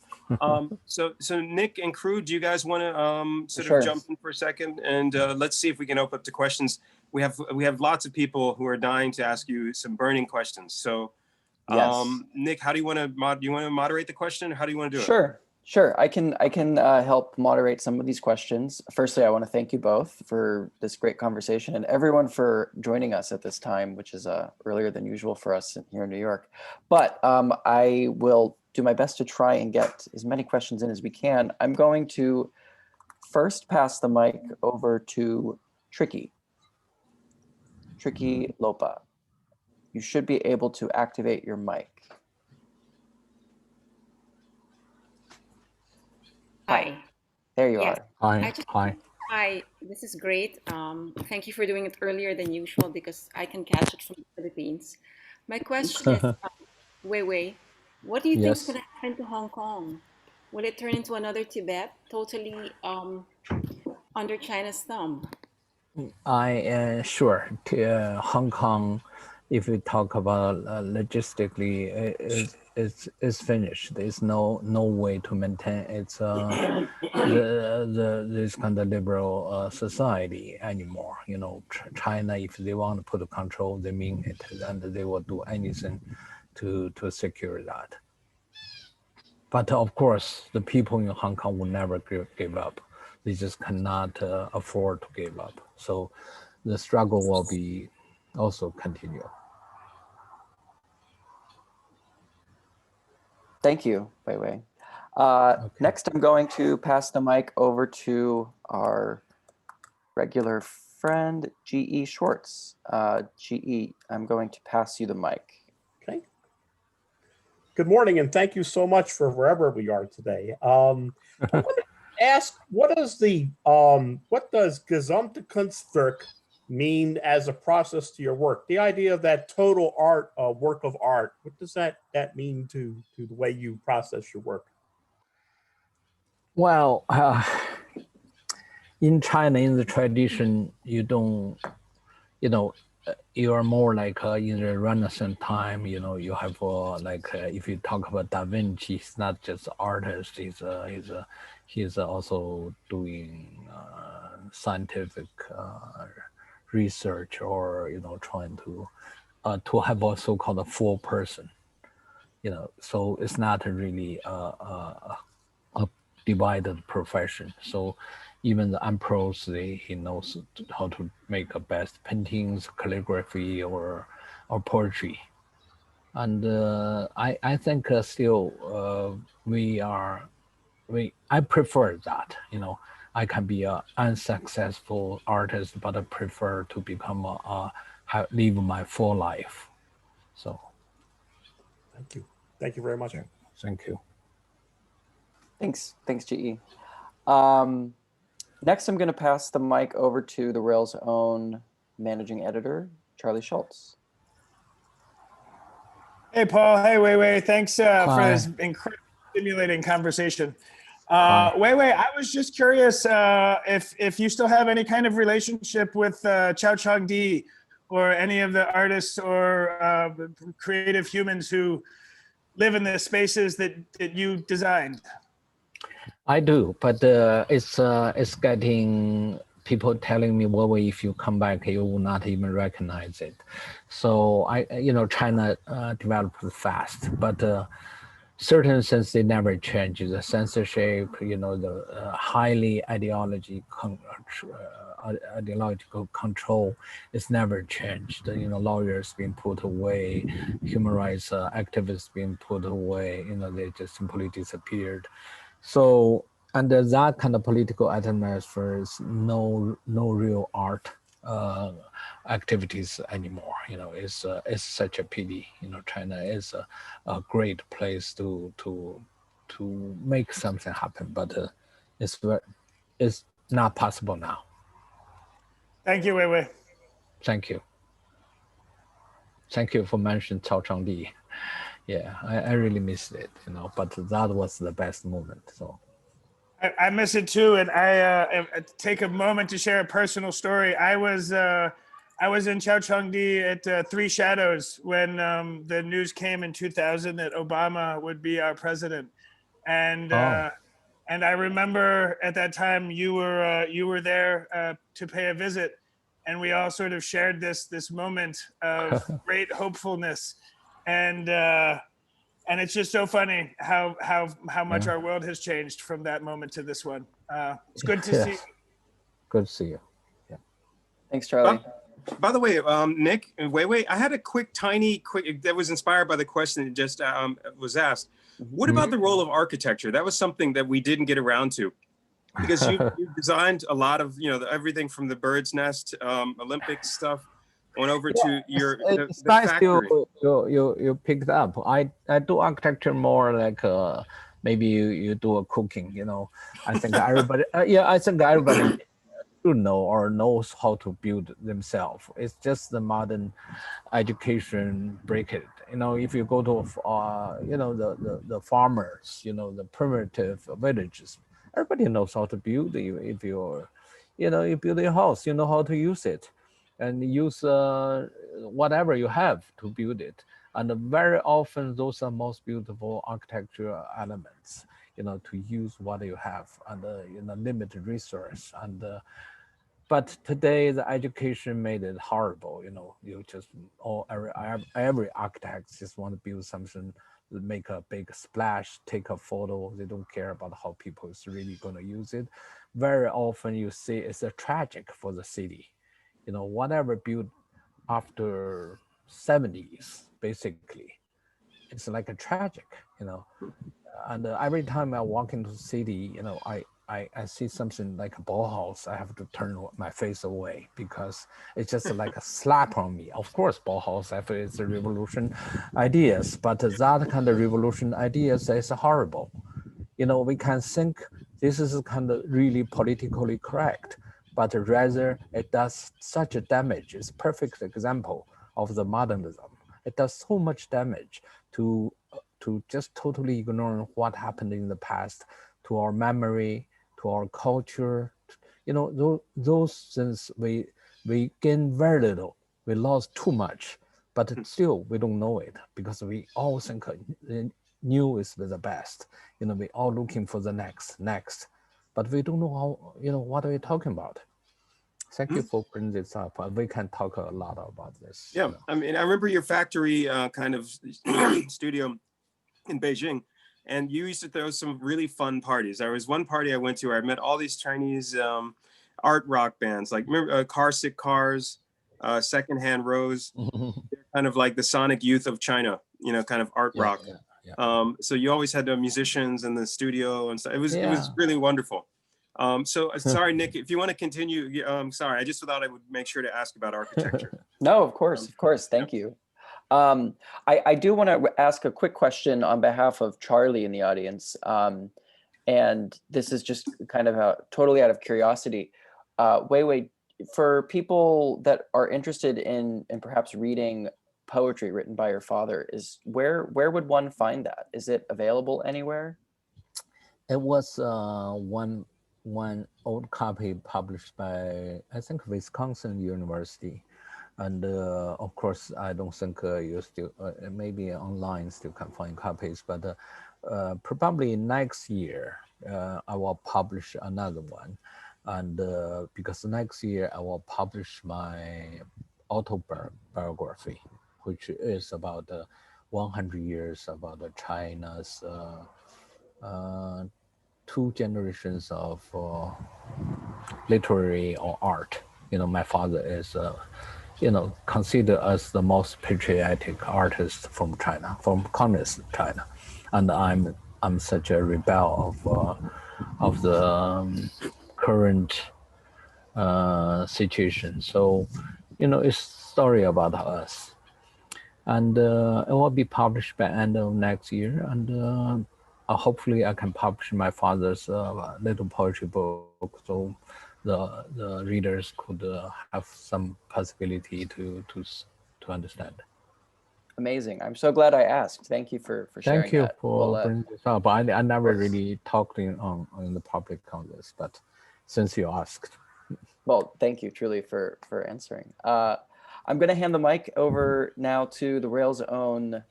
So Nick and crew, do you guys want to sort of jump in for a second, and let's see if we can open up to questions. We have lots of people who are dying to ask you some burning questions. So Nick, how do you want to moderate the question, or how do you want to do it? Sure. I can help moderate some of these questions. Firstly, I want to thank you both for this great conversation, and everyone for joining us at this time, which is earlier than usual for us here in New York. But I will do my best to try and get as many questions in as we can. I'm going to first pass the mic over to Tricky Lopa. You should be able to activate your mic. Hi. There you are. Hi. This is great. Thank you for doing it earlier than usual because I can catch it from the Philippines. My question is, Weiwei, what do you think is going to happen to Hong Kong? Will it turn into another Tibet, totally under China's thumb? Sure. Hong Kong, if we talk about logistically, it's finished. There's no way to maintain its this kind of liberal society anymore. China, if they want to put control, they mean it, and they will do anything to secure that. But of course, the people in Hong Kong will never give up. They just cannot afford to give up. So the struggle will be also continue. Thank you, Weiwei. Okay. Next, I'm going to pass the mic over to our regular friend, G.E. Schwartz. G.E., I'm going to pass you the mic. Okay. Good morning, and thank you so much for wherever we are today. I want to ask, what does gesamte Kunstwerk mean as a process to your work? The idea of that total art, work of art, what does that mean to the way you process your work? Well, in China, in the tradition, you don't, you are more like in the Renaissance time, you have if you talk about Da Vinci, he's not just artist, he's also doing scientific research, or trying to have a so-called a full person, so it's not really a divided profession. So even the emperors, he knows how to make a best paintings, calligraphy, or poetry. And I think still I prefer that. I can be an unsuccessful artist, but I prefer to become live my full life. So Thank you very much. Thank you. Thanks, G.E. Next, I'm going to pass the mic over to the Rail's own managing editor, Charlie Schultz. Hey, Paul. Hey, Weiwei. Thanks for this incredibly stimulating conversation. Weiwei, I was just curious if you still have any kind of relationship with Chao Chang-di or any of the artists or creative humans who live in the spaces that you designed. I do, but it's getting people telling me, well, if you come back, you will not even recognize it. So China developed fast, but certain things they never change. The censorship, the highly ideological control is never changed. Lawyers being put away, human rights activists being put away. They just simply disappeared. So under that kind of political atmosphere, is no real art activities anymore. It's such a pity. China is a great place to make something happen, but it's not possible now. Thank you, Weiwei. Thank you. Thank you for mentioning Cao Changdi. Yeah, I really missed it, but that was the best moment. So I miss it too, and I take a moment to share a personal story. I was in Chao Changdi at Three Shadows when the news came in 2000 that Obama would be our president, and I remember at that time you were there to pay a visit, and we all sort of shared this moment of great hopefulness, and it's just so funny how much our world has changed from that moment to this one. It's good to see you. Good to see you. Yeah. Thanks, Charlie. By the way, Nick and Weiwei, I had a quick that was inspired by the question that just was asked. What about the role of architecture? That was something that we didn't get around to, because you designed a lot of everything from the bird's nest, Olympic stuff, on over to the nice factory. You picked up. I do architecture more like maybe you do a cooking. I think everybody. I think everybody should know or knows how to build themselves. It's just the modern education break it. If you go to the farmers, the primitive villages, everybody knows how to build. If you build a house, you know how to use it, and use whatever you have to build it. And very often those are most beautiful architectural elements, to use what you have and limited resource. And but today the education made it horrible. You just every architect just want to build something, make a big splash, take a photo. They don't care about how people is really going to use it. Very often you see it's a tragic for the city. Whatever built after 70s, basically, it's like a tragic, and every time I walk into the city, I see something like a Bauhaus, I have to turn my face away because it's just like a slap on me. Of course, Bauhaus is a revolution ideas, but that kind of revolution ideas is horrible. We can think this is kind of really politically correct, but rather it does such a damage. It's a perfect example of the modernism. It does so much damage to just totally ignore what happened in the past, to our memory, to our culture. Those things we gain very little. We lost too much, but still we don't know it because we all think new is the best. We all looking for the next, but we don't know how. What are we talking about? Thank you for bringing this up. We can talk a lot about this. Yeah, I mean, I remember your factory kind of studio in Beijing, and you used to throw some really fun parties. There was one party I went to where I met all these Chinese art rock bands, like remember Car Sick Cars, Secondhand Rose, kind of like the Sonic Youth of China, kind of art rock. Yeah. So you always had the musicians in the studio and stuff. It was really wonderful. So sorry, Nick, if you want to continue, sorry, I just thought I would make sure to ask about architecture. No, of course. Thank you. I do want to ask a quick question on behalf of Charlie in the audience. And this is just kind of totally out of curiosity. Weiwei, for people that are interested in perhaps reading poetry written by your father, where would one find that? Is it available anywhere? It was one old copy published by, I think, Wisconsin University. And of course, I don't think you still, maybe online still can find copies, but probably next year, I will publish another one. And because next year I will publish my autobiography, which is about 100 years about China's 2 generations of literary or art. My father is considered as the most patriotic artist from China, from communist China, and I'm such a rebel of the current situation. So, it's a story about us, and it will be published by end of next year, and hopefully I can publish my father's little poetry book, so the readers could have some possibility to understand. Amazing. I'm so glad I asked. Thank you for sharing that. Thank you for bringing this up. I never really talked in the public on this, but since you asked. Well, thank you truly for answering. I'm going to hand the mic over now to the Rail's own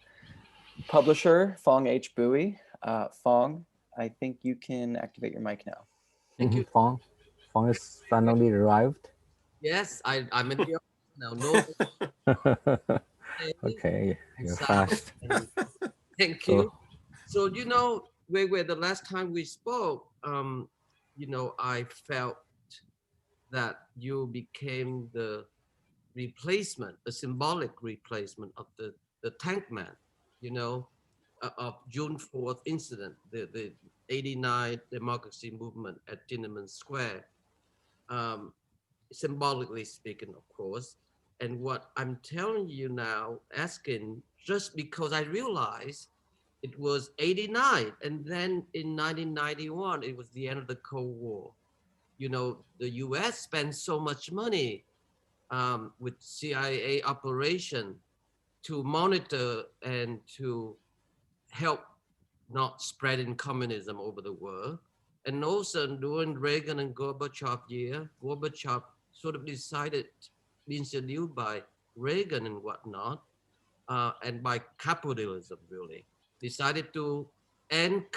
publisher, Fong H. Bui. Fong, I think you can activate your mic now. Thank you. Fong is finally arrived. Yes, I'm in the office now. No. Okay, you're fast. Thank you. So, Weiwei, the last time we spoke, I felt that you became the replacement, the symbolic replacement of the tank man, of June 4th incident, the 89 democracy movement at Tiananmen Square, symbolically speaking, of course. And what I'm telling you now, asking, just because I realized it was 89, and then in 1991, it was the end of the Cold War. The US spent so much money with CIA operation to monitor and to help not spreading communism over the world. And also during Reagan and Gorbachev year, Gorbachev sort of decided, being seduced by Reagan and whatnot, and by capitalism really, decided to end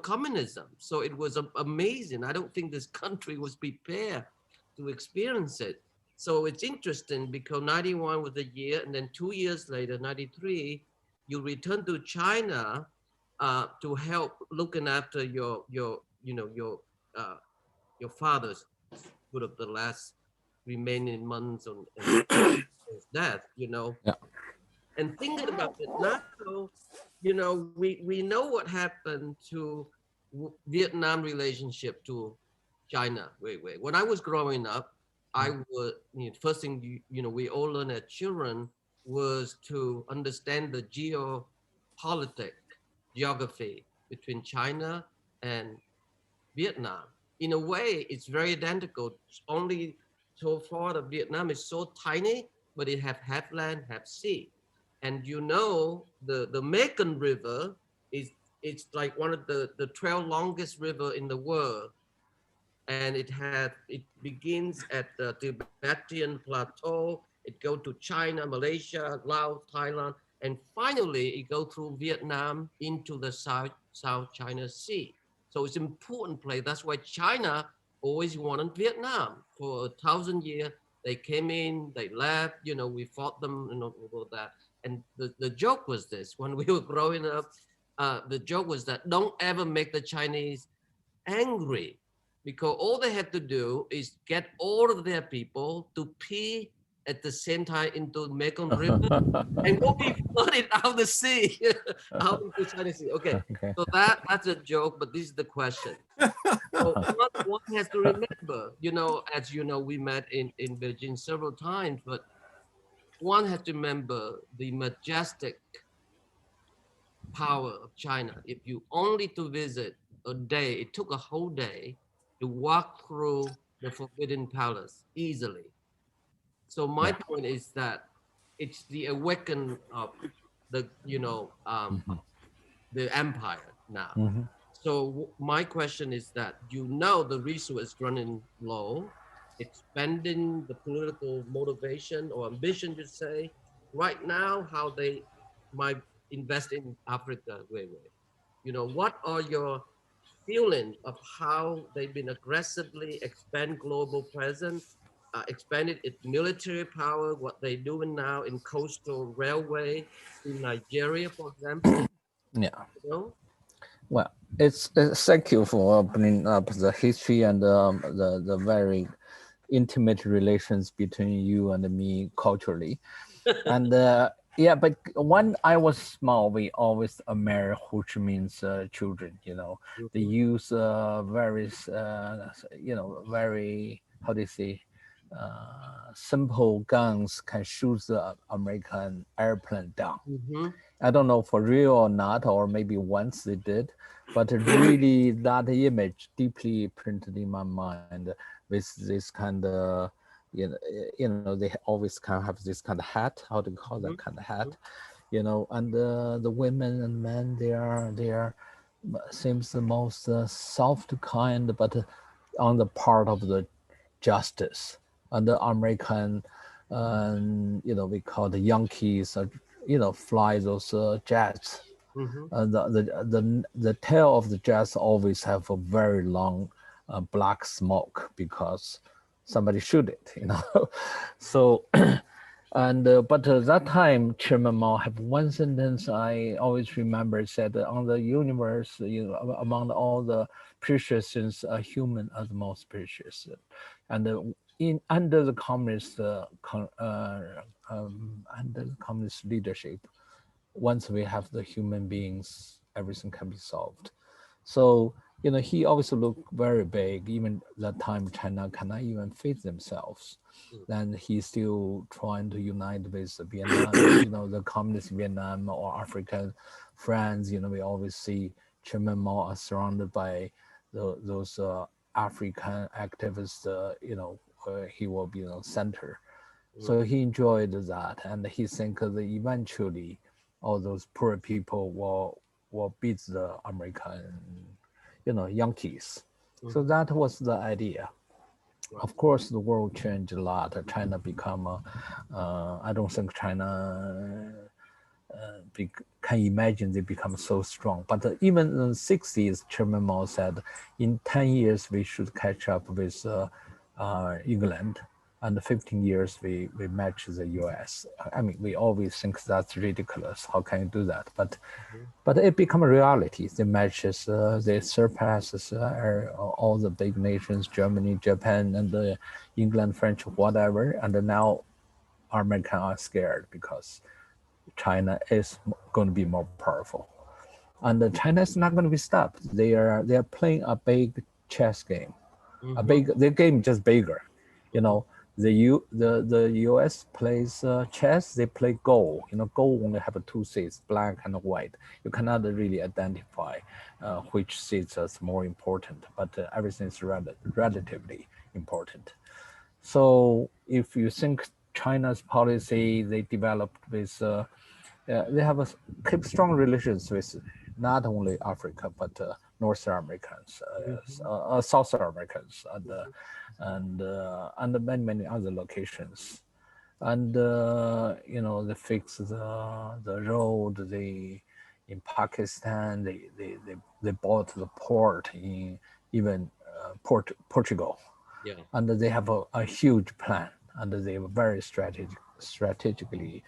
communism. So it was amazing. I don't think this country was prepared to experience it. So it's interesting because 91 was the year, and then 2 years later, 93, you return to China to help looking after your father's sort of the last remaining months on his death. Yeah. And thinking about it now, you know, we know what happened to Vietnam relationship to China. When I was growing up, I would, first thing, you know, we all learn as children was to understand the geography between China and Vietnam. In a way, it's very identical. Only so far the Vietnam is so tiny, but it have land, have sea. And you know, the Mekong River is it's like one of the 12 longest river in the world. And it begins at the Tibetan plateau. It go to China, Malaysia, Laos, Thailand, and finally it go through Vietnam into the South China Sea. So it's an important place. That's why China always wanted Vietnam for 1,000 years. They came in, they left, you know, we fought them and all that. And the joke was this, when we were growing up, the joke was that don't ever make the Chinese angry, because all they have to do is get all of their people to pee at the same time into Mekong River and go be flooded out the sea, out of the Chinese Sea. Okay, so that's a joke, but this is the question. So one has to remember, you know, as you know, we met in Beijing several times, but one has to remember the majestic power of China. If you only to visit a day, it took a whole day to walk through the Forbidden Palace easily. So my point is that it's the awakening of the, you know, the empire now. So my question is that, you know, the resource is running low, expanding the political motivation or ambition, you say, right now, how they might invest in Africa, Weiwei. You know, what are your feeling of how they've been aggressively expand global presence, expanded its military power, what they're doing now in coastal railway in Nigeria, for example? Yeah. You know? Well, it's thank you for bringing up the history and the very intimate relations between you and me culturally. And yeah, but when I was small, we always admire Ho Chi Minh's children. You know, they use very, you know, very, how do you say, simple guns can shoot the American airplane down. I don't know for real or not, or maybe once they did, but really that image deeply printed in my mind with this kind of, you know, they always kind of have this kind of hat. How do you call that kind of hat? You know, and the women and men, they are seems the most soft kind, but on the part of the justice. And the American, you know, we call the Yankees, you know, fly those jets. The tail of the jets always have a very long black smoke because somebody shoot it, you know. So, and but that time Chairman Mao have one sentence I always remember, said on the universe, you know, among all the precious things, a human are the most precious. And under the communist leadership, once we have the human beings, everything can be solved. So, you know, he also looked very big. Even that time, China cannot even feed themselves. Then he's still trying to unite with Vietnam, you know, the communist Vietnam or African friends. You know, we always see Chairman Mao are surrounded by those African activists, you know, he will be the center. So he enjoyed that, and he think that eventually all those poor people will beat the American, you know, Yankees. So that was the idea. Of course, the world changed a lot. China become, I don't think China can imagine they become so strong. But even in the 60s, Chairman Mao said, in 10 years, we should catch up with England. And 15 years, we match the US. I mean, we always think that's ridiculous. How can you do that? But it become a reality. The matches, they surpasses all the big nations, Germany, Japan, and England, French, whatever. And now Americans are scared because China is going to be more powerful. And China is not going to be stopped. They are playing a big chess game. The game just bigger. You know, the US plays chess. They play Go. You know, Go only have two seats, black and white. You cannot really identify which seats is more important, but everything is relatively important. So if you think China's policy they developed with, they have keep strong relations with not only Africa but North Americans, South Americans, and many other locations, and you know they fix the road. They in Pakistan they bought the port in even Portugal. Yeah. And they have a huge plan, and they were very strategically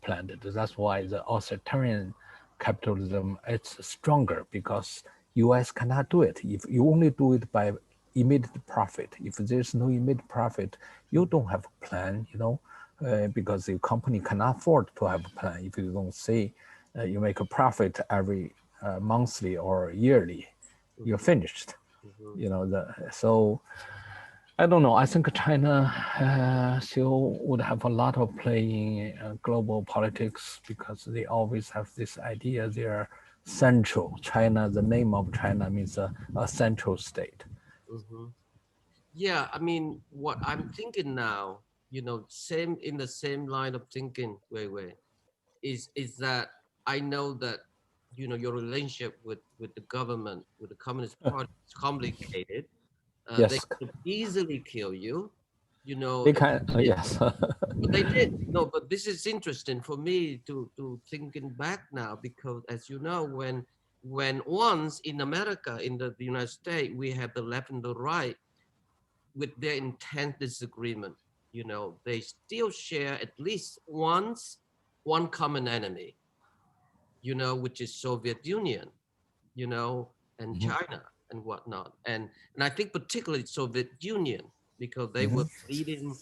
planned. That's why the authoritarian capitalism it's stronger, because US cannot do it. If you only do it by immediate profit, if there's no immediate profit, you don't have a plan, you know, because the company cannot afford to have a plan. If you don't say you make a profit every monthly or yearly, you're finished. You know, so I don't know. I think China still would have a lot of play in global politics, because they always have this idea they're central. China, the name of China means a central state. Yeah, I mean, what I'm thinking now, you know, same in the same line of thinking, Weiwei, is that I know that, you know, your relationship with the government, with the Communist Party is complicated. They Yes, could easily kill you, you know. they can. Yes. But they did. No, but this is interesting for me to thinking back now, because as you know, when once in America, in the United States, we have the left and the right with their intense disagreement, you know, they still share at least one common enemy, you know, which is Soviet Union, you know, and China and whatnot. And I think particularly Soviet Union, because they were leading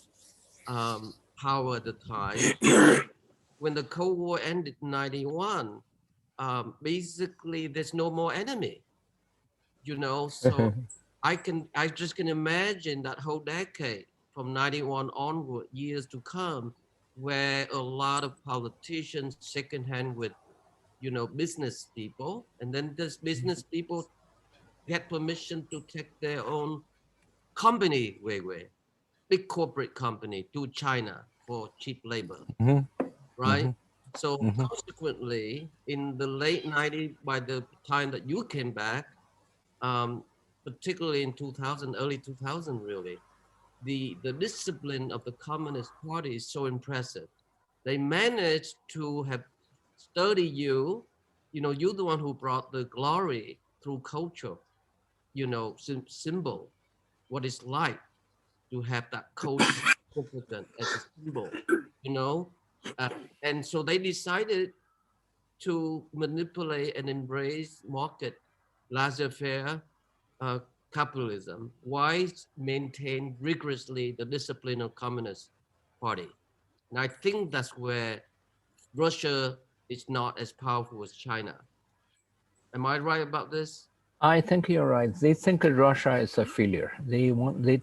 power at the time. When the Cold War ended in 91, basically there's no more enemy, you know. So I just can imagine that whole decade from 91 onward, years to come, where a lot of politicians second hand with, you know, business people, and then this business people get permission to take their own company, Weiwei, big corporate company, to China for cheap labor, right? So consequently, in the late 90s, by the time that you came back, particularly in 2000, early 2000, really, the discipline of the Communist Party is so impressive. They managed to have studied you, you know, you're the one who brought the glory through culture, you know, symbol, what it's like to have that culture as a symbol, you know. And so they decided to manipulate and embrace market, laissez-faire capitalism, while maintain rigorously the discipline of Communist Party. And I think that's where Russia is not as powerful as China. Am I right about this? I think you're right. They think Russia is a failure. They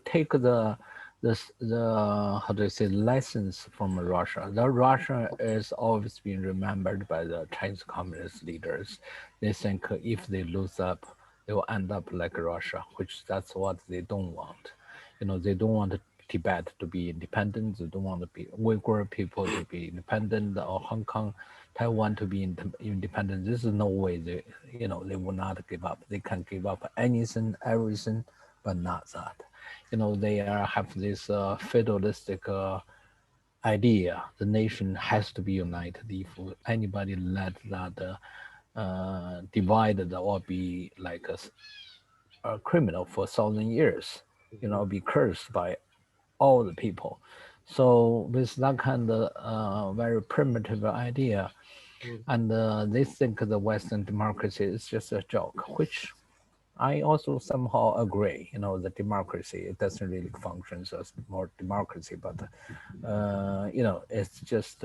take the how do you say lessons from Russia. The Russia is always being remembered by the Chinese communist leaders. They think if they lose up, they will end up like Russia, which that's what they don't want. You know, they don't want Tibet to be independent. They don't want the Uyghur people to be independent, or Hong Kong, Taiwan to be independent. This is no way they, you know, they will not give up. They can give up anything, everything, but not that. You know, they have this fatalistic idea. The nation has to be united. If anybody let that divided or be like a criminal for 1,000 years, you know, be cursed by all the people. So with that kind of very primitive idea, and they think the Western democracy is just a joke, which I also somehow agree. You know, the democracy, it doesn't really function as more democracy, but you know, it's just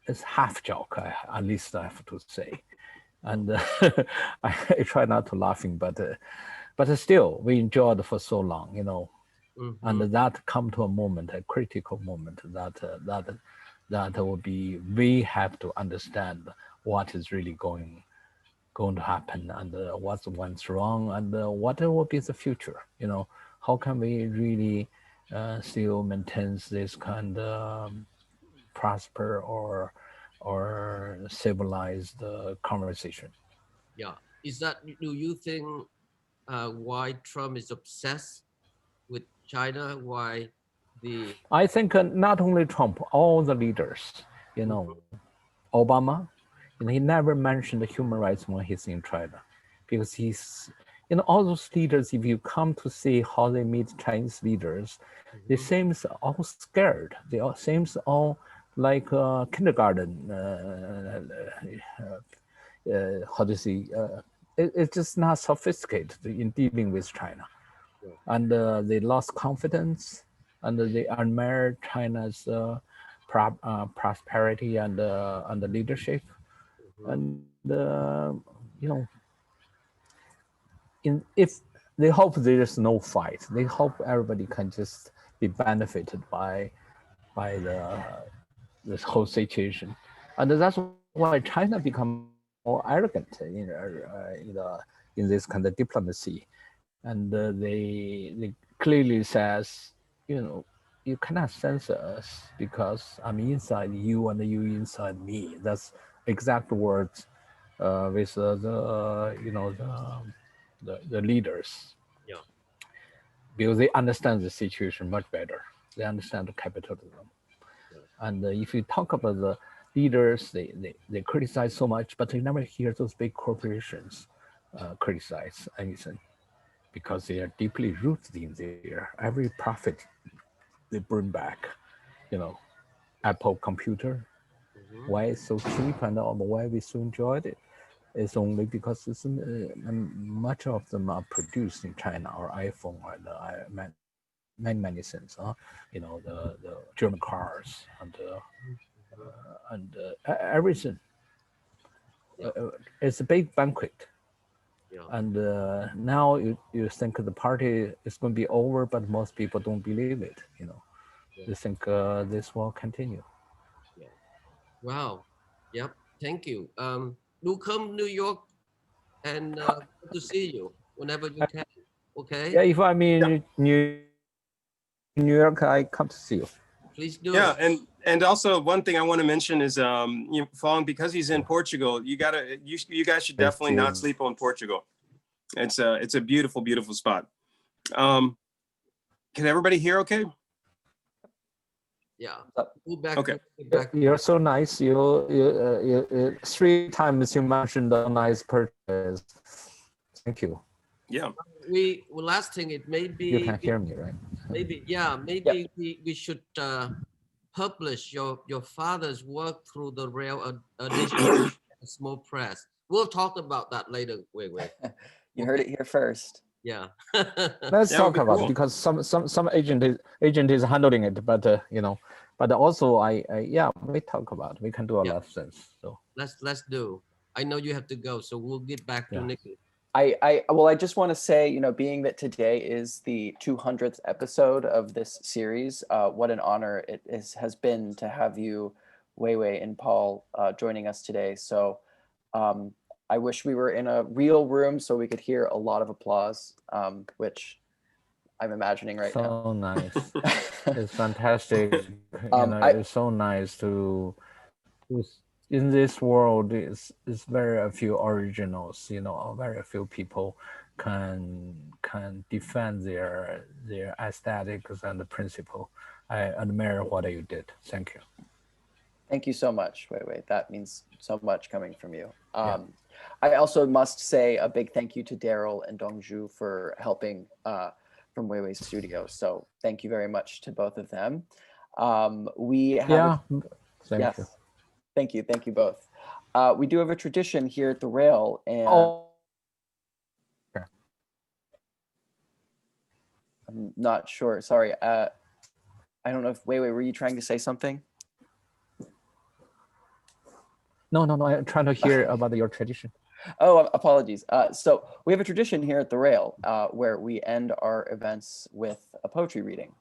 it's half joke, at least I have to say. And I try not to laughing, but still, we enjoyed for so long, you know. And that come to a moment, a critical moment, that will be, we have to understand what is really going to happen, and what went wrong, and what will be the future. You know, how can we really still maintain this kind of prosper or civilized conversation? Yeah. Is that, do you think why Trump is obsessed with China? Why the I think not only Trump, all the leaders, you know, Obama, you know, he never mentioned the human rights when he's in China, because he's, you know, all those leaders, if you come to see how they meet Chinese leaders, they seems all scared. They all seems all like kindergarten, how to say, it's just not sophisticated in dealing with China. And they lost confidence, and they admire China's prosperity and the leadership. And you know, if they hope there is no fight, they hope everybody can just be benefited by this whole situation. And that's why China become more arrogant in this kind of diplomacy. And they clearly says, you know, you cannot censor us because I'm inside you and you inside me. That's exact words with the you know, the leaders. Yeah. Because they understand the situation much better. They understand the capitalism. And if you talk about the leaders, they criticize so much, but you never hear those big corporations criticize anything, because they are deeply rooted in there. Every profit they bring back, you know, Apple computer, why it's so cheap and why we so enjoyed it. It's only because it's, much of them are produced in China, or iPhone, or many things. You know, the German cars and everything. It's a big banquet. Yeah. And now you think the party is going to be over, but most people don't believe it. You know, they think this will continue. Yeah. Wow. Yep. Thank you. Do come New York and good to see you whenever you can. Okay. Yeah, if I'm in New York, I come to see you. Please do. Yeah, and also one thing I want to mention is, you know, Fong, because he's in Portugal, you guys should definitely not sleep on Portugal. It's a beautiful, beautiful spot. Can everybody hear okay? Yeah. Okay. You're so nice. You 3 times you mentioned a nice purchase. Thank you. Yeah. Well, last thing, it may be, you can hear me, right? Maybe, yeah, maybe we should publish your father's work through the Rail edition, small press. We'll talk about that later. Wait. You heard it here first. Yeah. Let's talk about cool. it, because some agent is handling it, but you know, but also yeah, we talk about it. We can do a lot of things. So let's do. I know you have to go, so we'll get back to Nikki. I just want to say, you know, being that today is the 200th episode of this series, what an honor it has been to have you, Weiwei and Paul, joining us today. So I wish we were in a real room so we could hear a lot of applause, which I'm imagining right now. So nice. It's fantastic. You know, it's so nice to in this world, is very few originals. You know, very few people can defend their aesthetics and the principle. I admire what you did. Thank you. Thank you so much, Weiwei. That means so much coming from you. I also must say a big thank you to Daryl and Dongju for helping from Weiwei's studio. So thank you very much to both of them. We have thank you. Thank you both. We do have a tradition here at the Rail, and I'm not sure. Sorry, I don't know if Weiwei, were you trying to say something? No, I'm trying to hear about your tradition. Oh, apologies. So we have a tradition here at the Rail where we end our events with a poetry reading.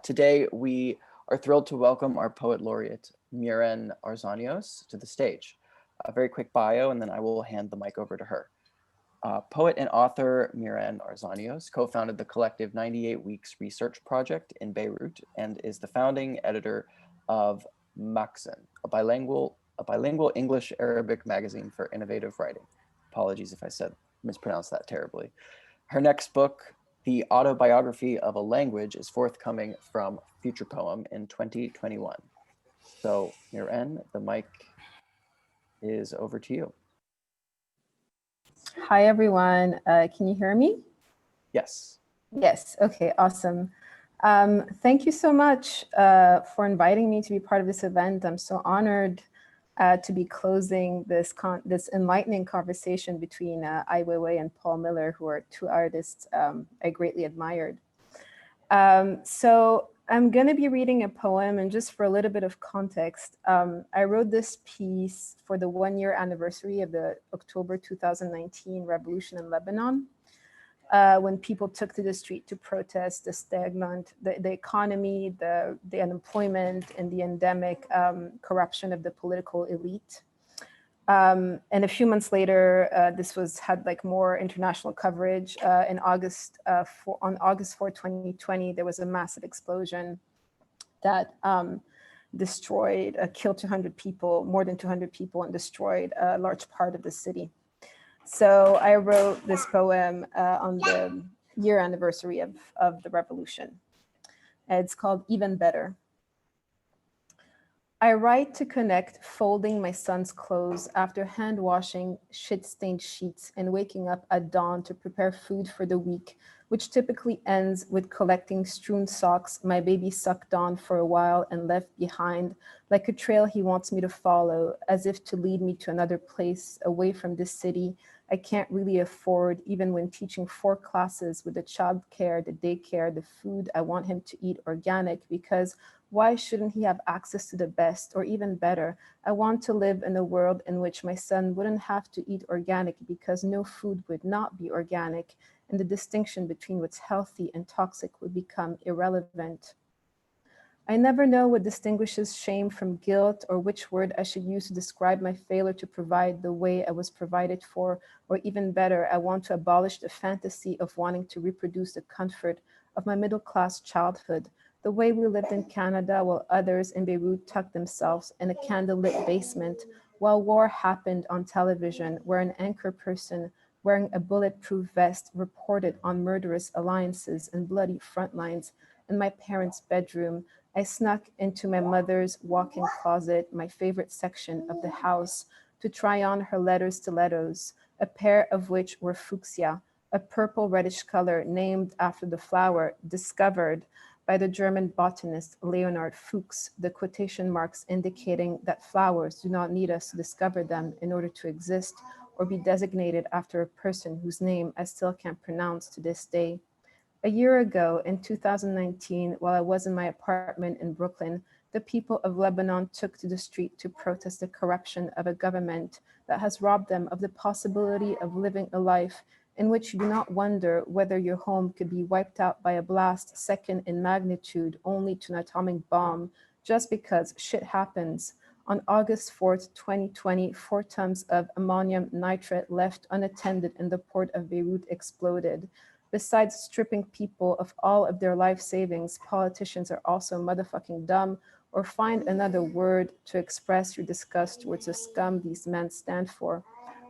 Today, we are thrilled to welcome our poet laureate, Mirene Arsanios, to the stage. A very quick bio, and then I will hand the mic over to her. Poet and author Mirene Arsanios co-founded the collective 98 Weeks Research Project in Beirut and is the founding editor of Maxen, a bilingual English-Arabic magazine for innovative writing. Apologies if I mispronounced that terribly. Her next book, The Autobiography of a Language, is forthcoming from Future Poem in 2021. So, Mirene, the mic is over to you. Hi, everyone. Can you hear me? Yes. Yes. Okay, awesome. Thank you so much for inviting me to be part of this event. I'm so honored to be closing this enlightening conversation between Ai Weiwei and Paul Miller, who are two artists I greatly admired. So I'm going to be reading a poem, and just for a little bit of context, I wrote this piece for the 1-year anniversary of the October 2019 revolution in Lebanon, when people took to the street to protest the economy, the unemployment, and the endemic corruption of the political elite. And a few months later, this had like more international coverage. On August 4, 2020, there was a massive explosion that killed 200 people, more than 200 people, and destroyed a large part of the city. So I wrote this poem on the year anniversary of the revolution. It's called Even Better. I write to connect, folding my son's clothes after hand washing shit-stained sheets and waking up at dawn to prepare food for the week, which typically ends with collecting strewn socks my baby sucked on for a while and left behind, like a trail he wants me to follow, as if to lead me to another place away from this city I can't really afford, even when teaching 4 classes with the childcare, the daycare, the food I want him to eat organic, because why shouldn't he have access to the best, or even better? I want to live in a world in which my son wouldn't have to eat organic because no food would not be organic, and the distinction between what's healthy and toxic would become irrelevant. I never know what distinguishes shame from guilt, or which word I should use to describe my failure to provide the way I was provided for, or even better, I want to abolish the fantasy of wanting to reproduce the comfort of my middle-class childhood, the way we lived in Canada while others in Beirut tucked themselves in a candlelit basement while war happened on television, where an anchor person wearing a bulletproof vest reported on murderous alliances and bloody front lines. In my parents' bedroom, I snuck into my mother's walk-in closet, my favorite section of the house, to try on her leather stilettos, a pair of which were fuchsia, a purple reddish color named after the flower discovered by the German botanist Leonhard Fuchs, the quotation marks indicating that flowers do not need us to discover them in order to exist or be designated after a person whose name I still can't pronounce to this day. A year ago, in 2019, while I was in my apartment in Brooklyn, the people of Lebanon took to the street to protest the corruption of a government that has robbed them of the possibility of living a life in which you do not wonder whether your home could be wiped out by a blast second in magnitude only to an atomic bomb, just because shit happens. On August 4th, 2020, 4 tons of ammonium nitrate left unattended in the port of Beirut exploded. Besides stripping people of all of their life savings, politicians are also motherfucking dumb, or find another word to express your disgust towards the scum these men stand for.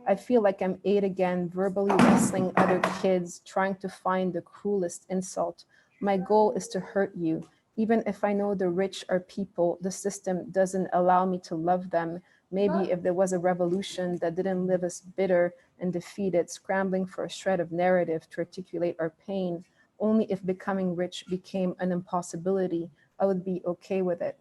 I feel like I'm 8 again, verbally wrestling other kids, trying to find the cruelest insult. My goal is to hurt you. Even if I know the rich are people, the system doesn't allow me to love them. Maybe if there was a revolution that didn't leave us bitter and defeated, scrambling for a shred of narrative to articulate our pain, only if becoming rich became an impossibility, I would be okay with it.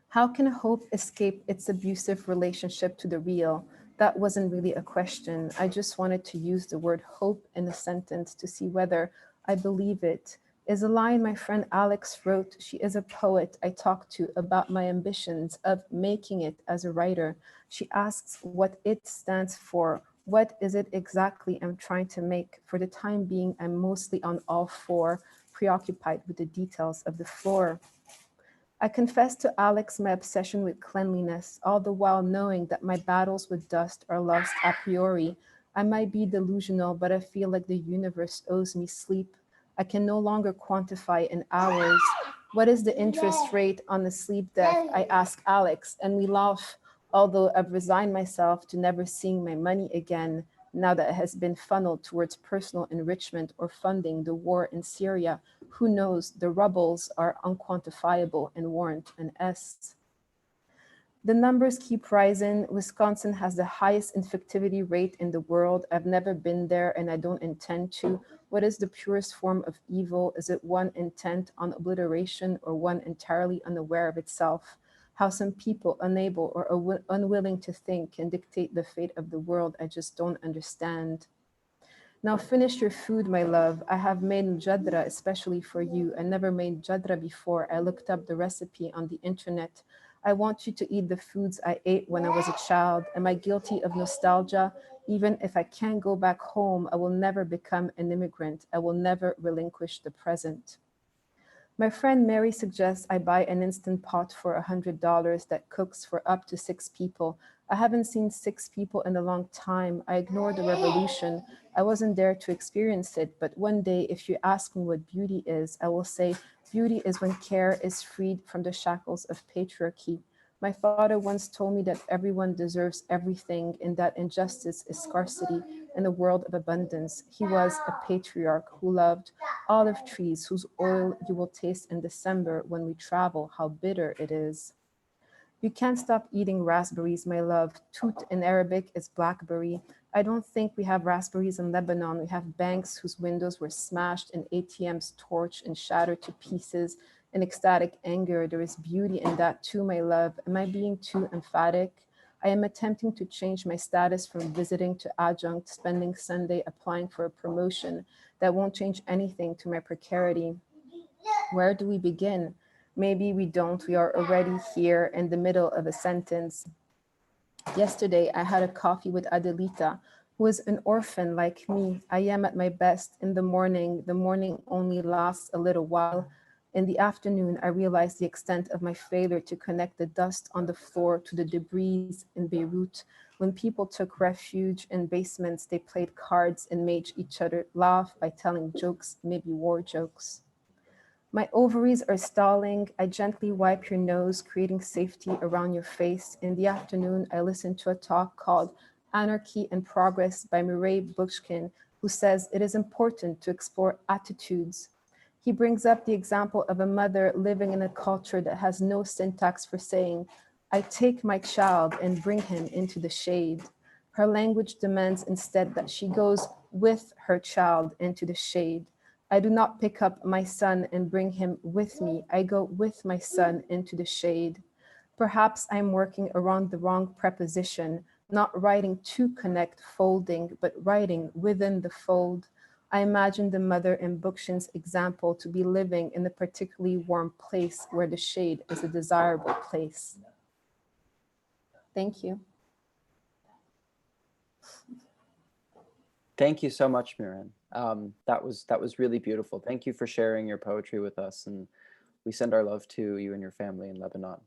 How can hope escape its abusive relationship to the real? That wasn't really a question. I just wanted to use the word hope in a sentence to see whether I believe it. is a line my friend Alex wrote. She is a poet I talked to about my ambitions of making it as a writer. She asks what it stands for. What is it exactly I'm trying to make? For the time being, I'm mostly on all four, preoccupied with the details of the floor. I confessed to Alex my obsession with cleanliness, all the while knowing that my battles with dust are lost a priori. I might be delusional, but I feel like the universe owes me sleep. I can no longer quantify in hours. What is the interest rate on the sleep debt? I ask Alex, and we laugh, although I've resigned myself to never seeing my money again, now that it has been funneled towards personal enrichment or funding the war in Syria. Who knows? The rubbles are unquantifiable and warrant an S. The numbers keep rising. Wisconsin has the highest infectivity rate in the world. I've never been there and I don't intend to. What is the purest form of evil? Is it one intent on obliteration or one entirely unaware of itself? How some people, unable or unwilling to think, can dictate the fate of the world, I just don't understand. Now finish your food, my love. I have made mjadra especially for you. I never made mjadra before. I looked up the recipe on the internet. I want you to eat the foods I ate when I was a child. Am I guilty of nostalgia? Even if I can't go back home, I will never become an immigrant. I will never relinquish the present. My friend Mary suggests I buy an Instant Pot for $100 that cooks for up to 6 people. I haven't seen 6 people in a long time. I ignore the revolution. I wasn't there to experience it, but one day, if you ask me what beauty is, I will say beauty is when care is freed from the shackles of patriarchy. My father once told me that everyone deserves everything and that injustice is scarcity in a world of abundance. He was a patriarch who loved olive trees whose oil you will taste in December when we travel, how bitter it is. You can't stop eating raspberries, my love. Toot in Arabic is blackberry. I don't think we have raspberries in Lebanon. We have banks whose windows were smashed and ATMs torched and shattered to pieces in ecstatic anger. There is beauty in that too, my love. Am I being too emphatic? I am attempting to change my status from visiting to adjunct, spending Sunday applying for a promotion that won't change anything to my precarity. Where do we begin? Maybe we don't. We are already here in the middle of a sentence. Yesterday, I had a coffee with Adelita, who is an orphan like me. I am at my best in the morning. The morning only lasts a little while. In the afternoon, I realized the extent of my failure to connect the dust on the floor to the debris in Beirut. When people took refuge in basements, they played cards and made each other laugh by telling jokes, maybe war jokes. My ovaries are stalling. I gently wipe your nose, creating safety around your face. In the afternoon, I listen to a talk called Anarchy and Progress by Murray Bookchin, who says it is important to explore attitudes. He brings up the example of a mother living in a culture that has no syntax for saying, I take my child and bring him into the shade. Her language demands instead that she goes with her child into the shade. I do not pick up my son and bring him with me. I go with my son into the shade. Perhaps I'm working around the wrong preposition, not writing to connect folding, but writing within the fold. I imagine the mother in Bookchin's example to be living in a particularly warm place where the shade is a desirable place. Thank you. Thank you so much, Miran. That was really beautiful. Thank you for sharing your poetry with us, and we send our love to you and your family in Lebanon.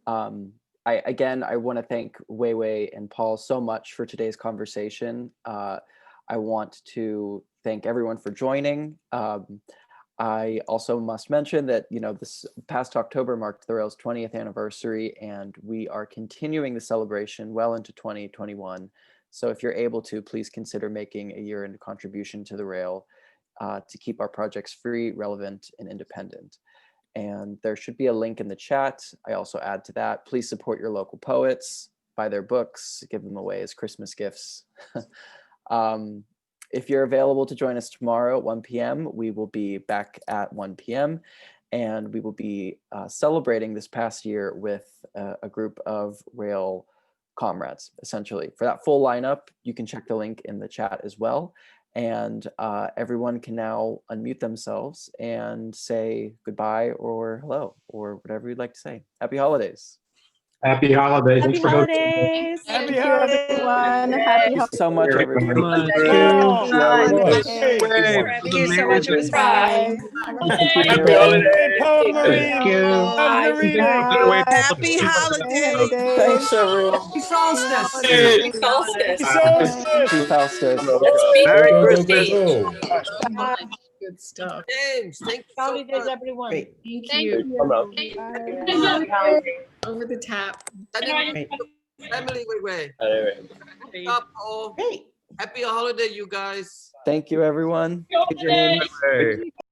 I want to thank Weiwei and Paul so much for today's conversation. I want to thank everyone for joining. I also must mention that, this past October marked the Rail's 20th anniversary, and we are continuing the celebration well into 2021. So if you're able to, please consider making a year-end contribution to the Rail to keep our projects free, relevant, and independent. And there should be a link in the chat. I also add to that, please support your local poets, buy their books, give them away as Christmas gifts. If you're available to join us tomorrow at 1 p.m., we will be back at 1 p.m. and we will be celebrating this past year with a group of Rail comrades, essentially. For that full lineup, you can check the link in the chat as well. And everyone can now unmute themselves and say goodbye or hello or whatever you'd like to say. Happy holidays. Happy holidays. Happy Thanks for hosting. holidays. Happy Thank you, holidays. everyone. Happy Thank you holidays. so much, everybody. Oh, Thank you so much. It was fun. Happy holidays. Poem Marie. Thank you. Love the reading. Happy holidays. Thanks, everyone. Happy solstice. Happy solstice. Happy Faustus. Merry Go, go, birthday. go, go. Good stuff. James, thank you so Holidays, much. everyone. Great. Thank you. Over the top. Sending family way. Up all. Great. Happy holiday, you guys. Thank you, everyone. Hey.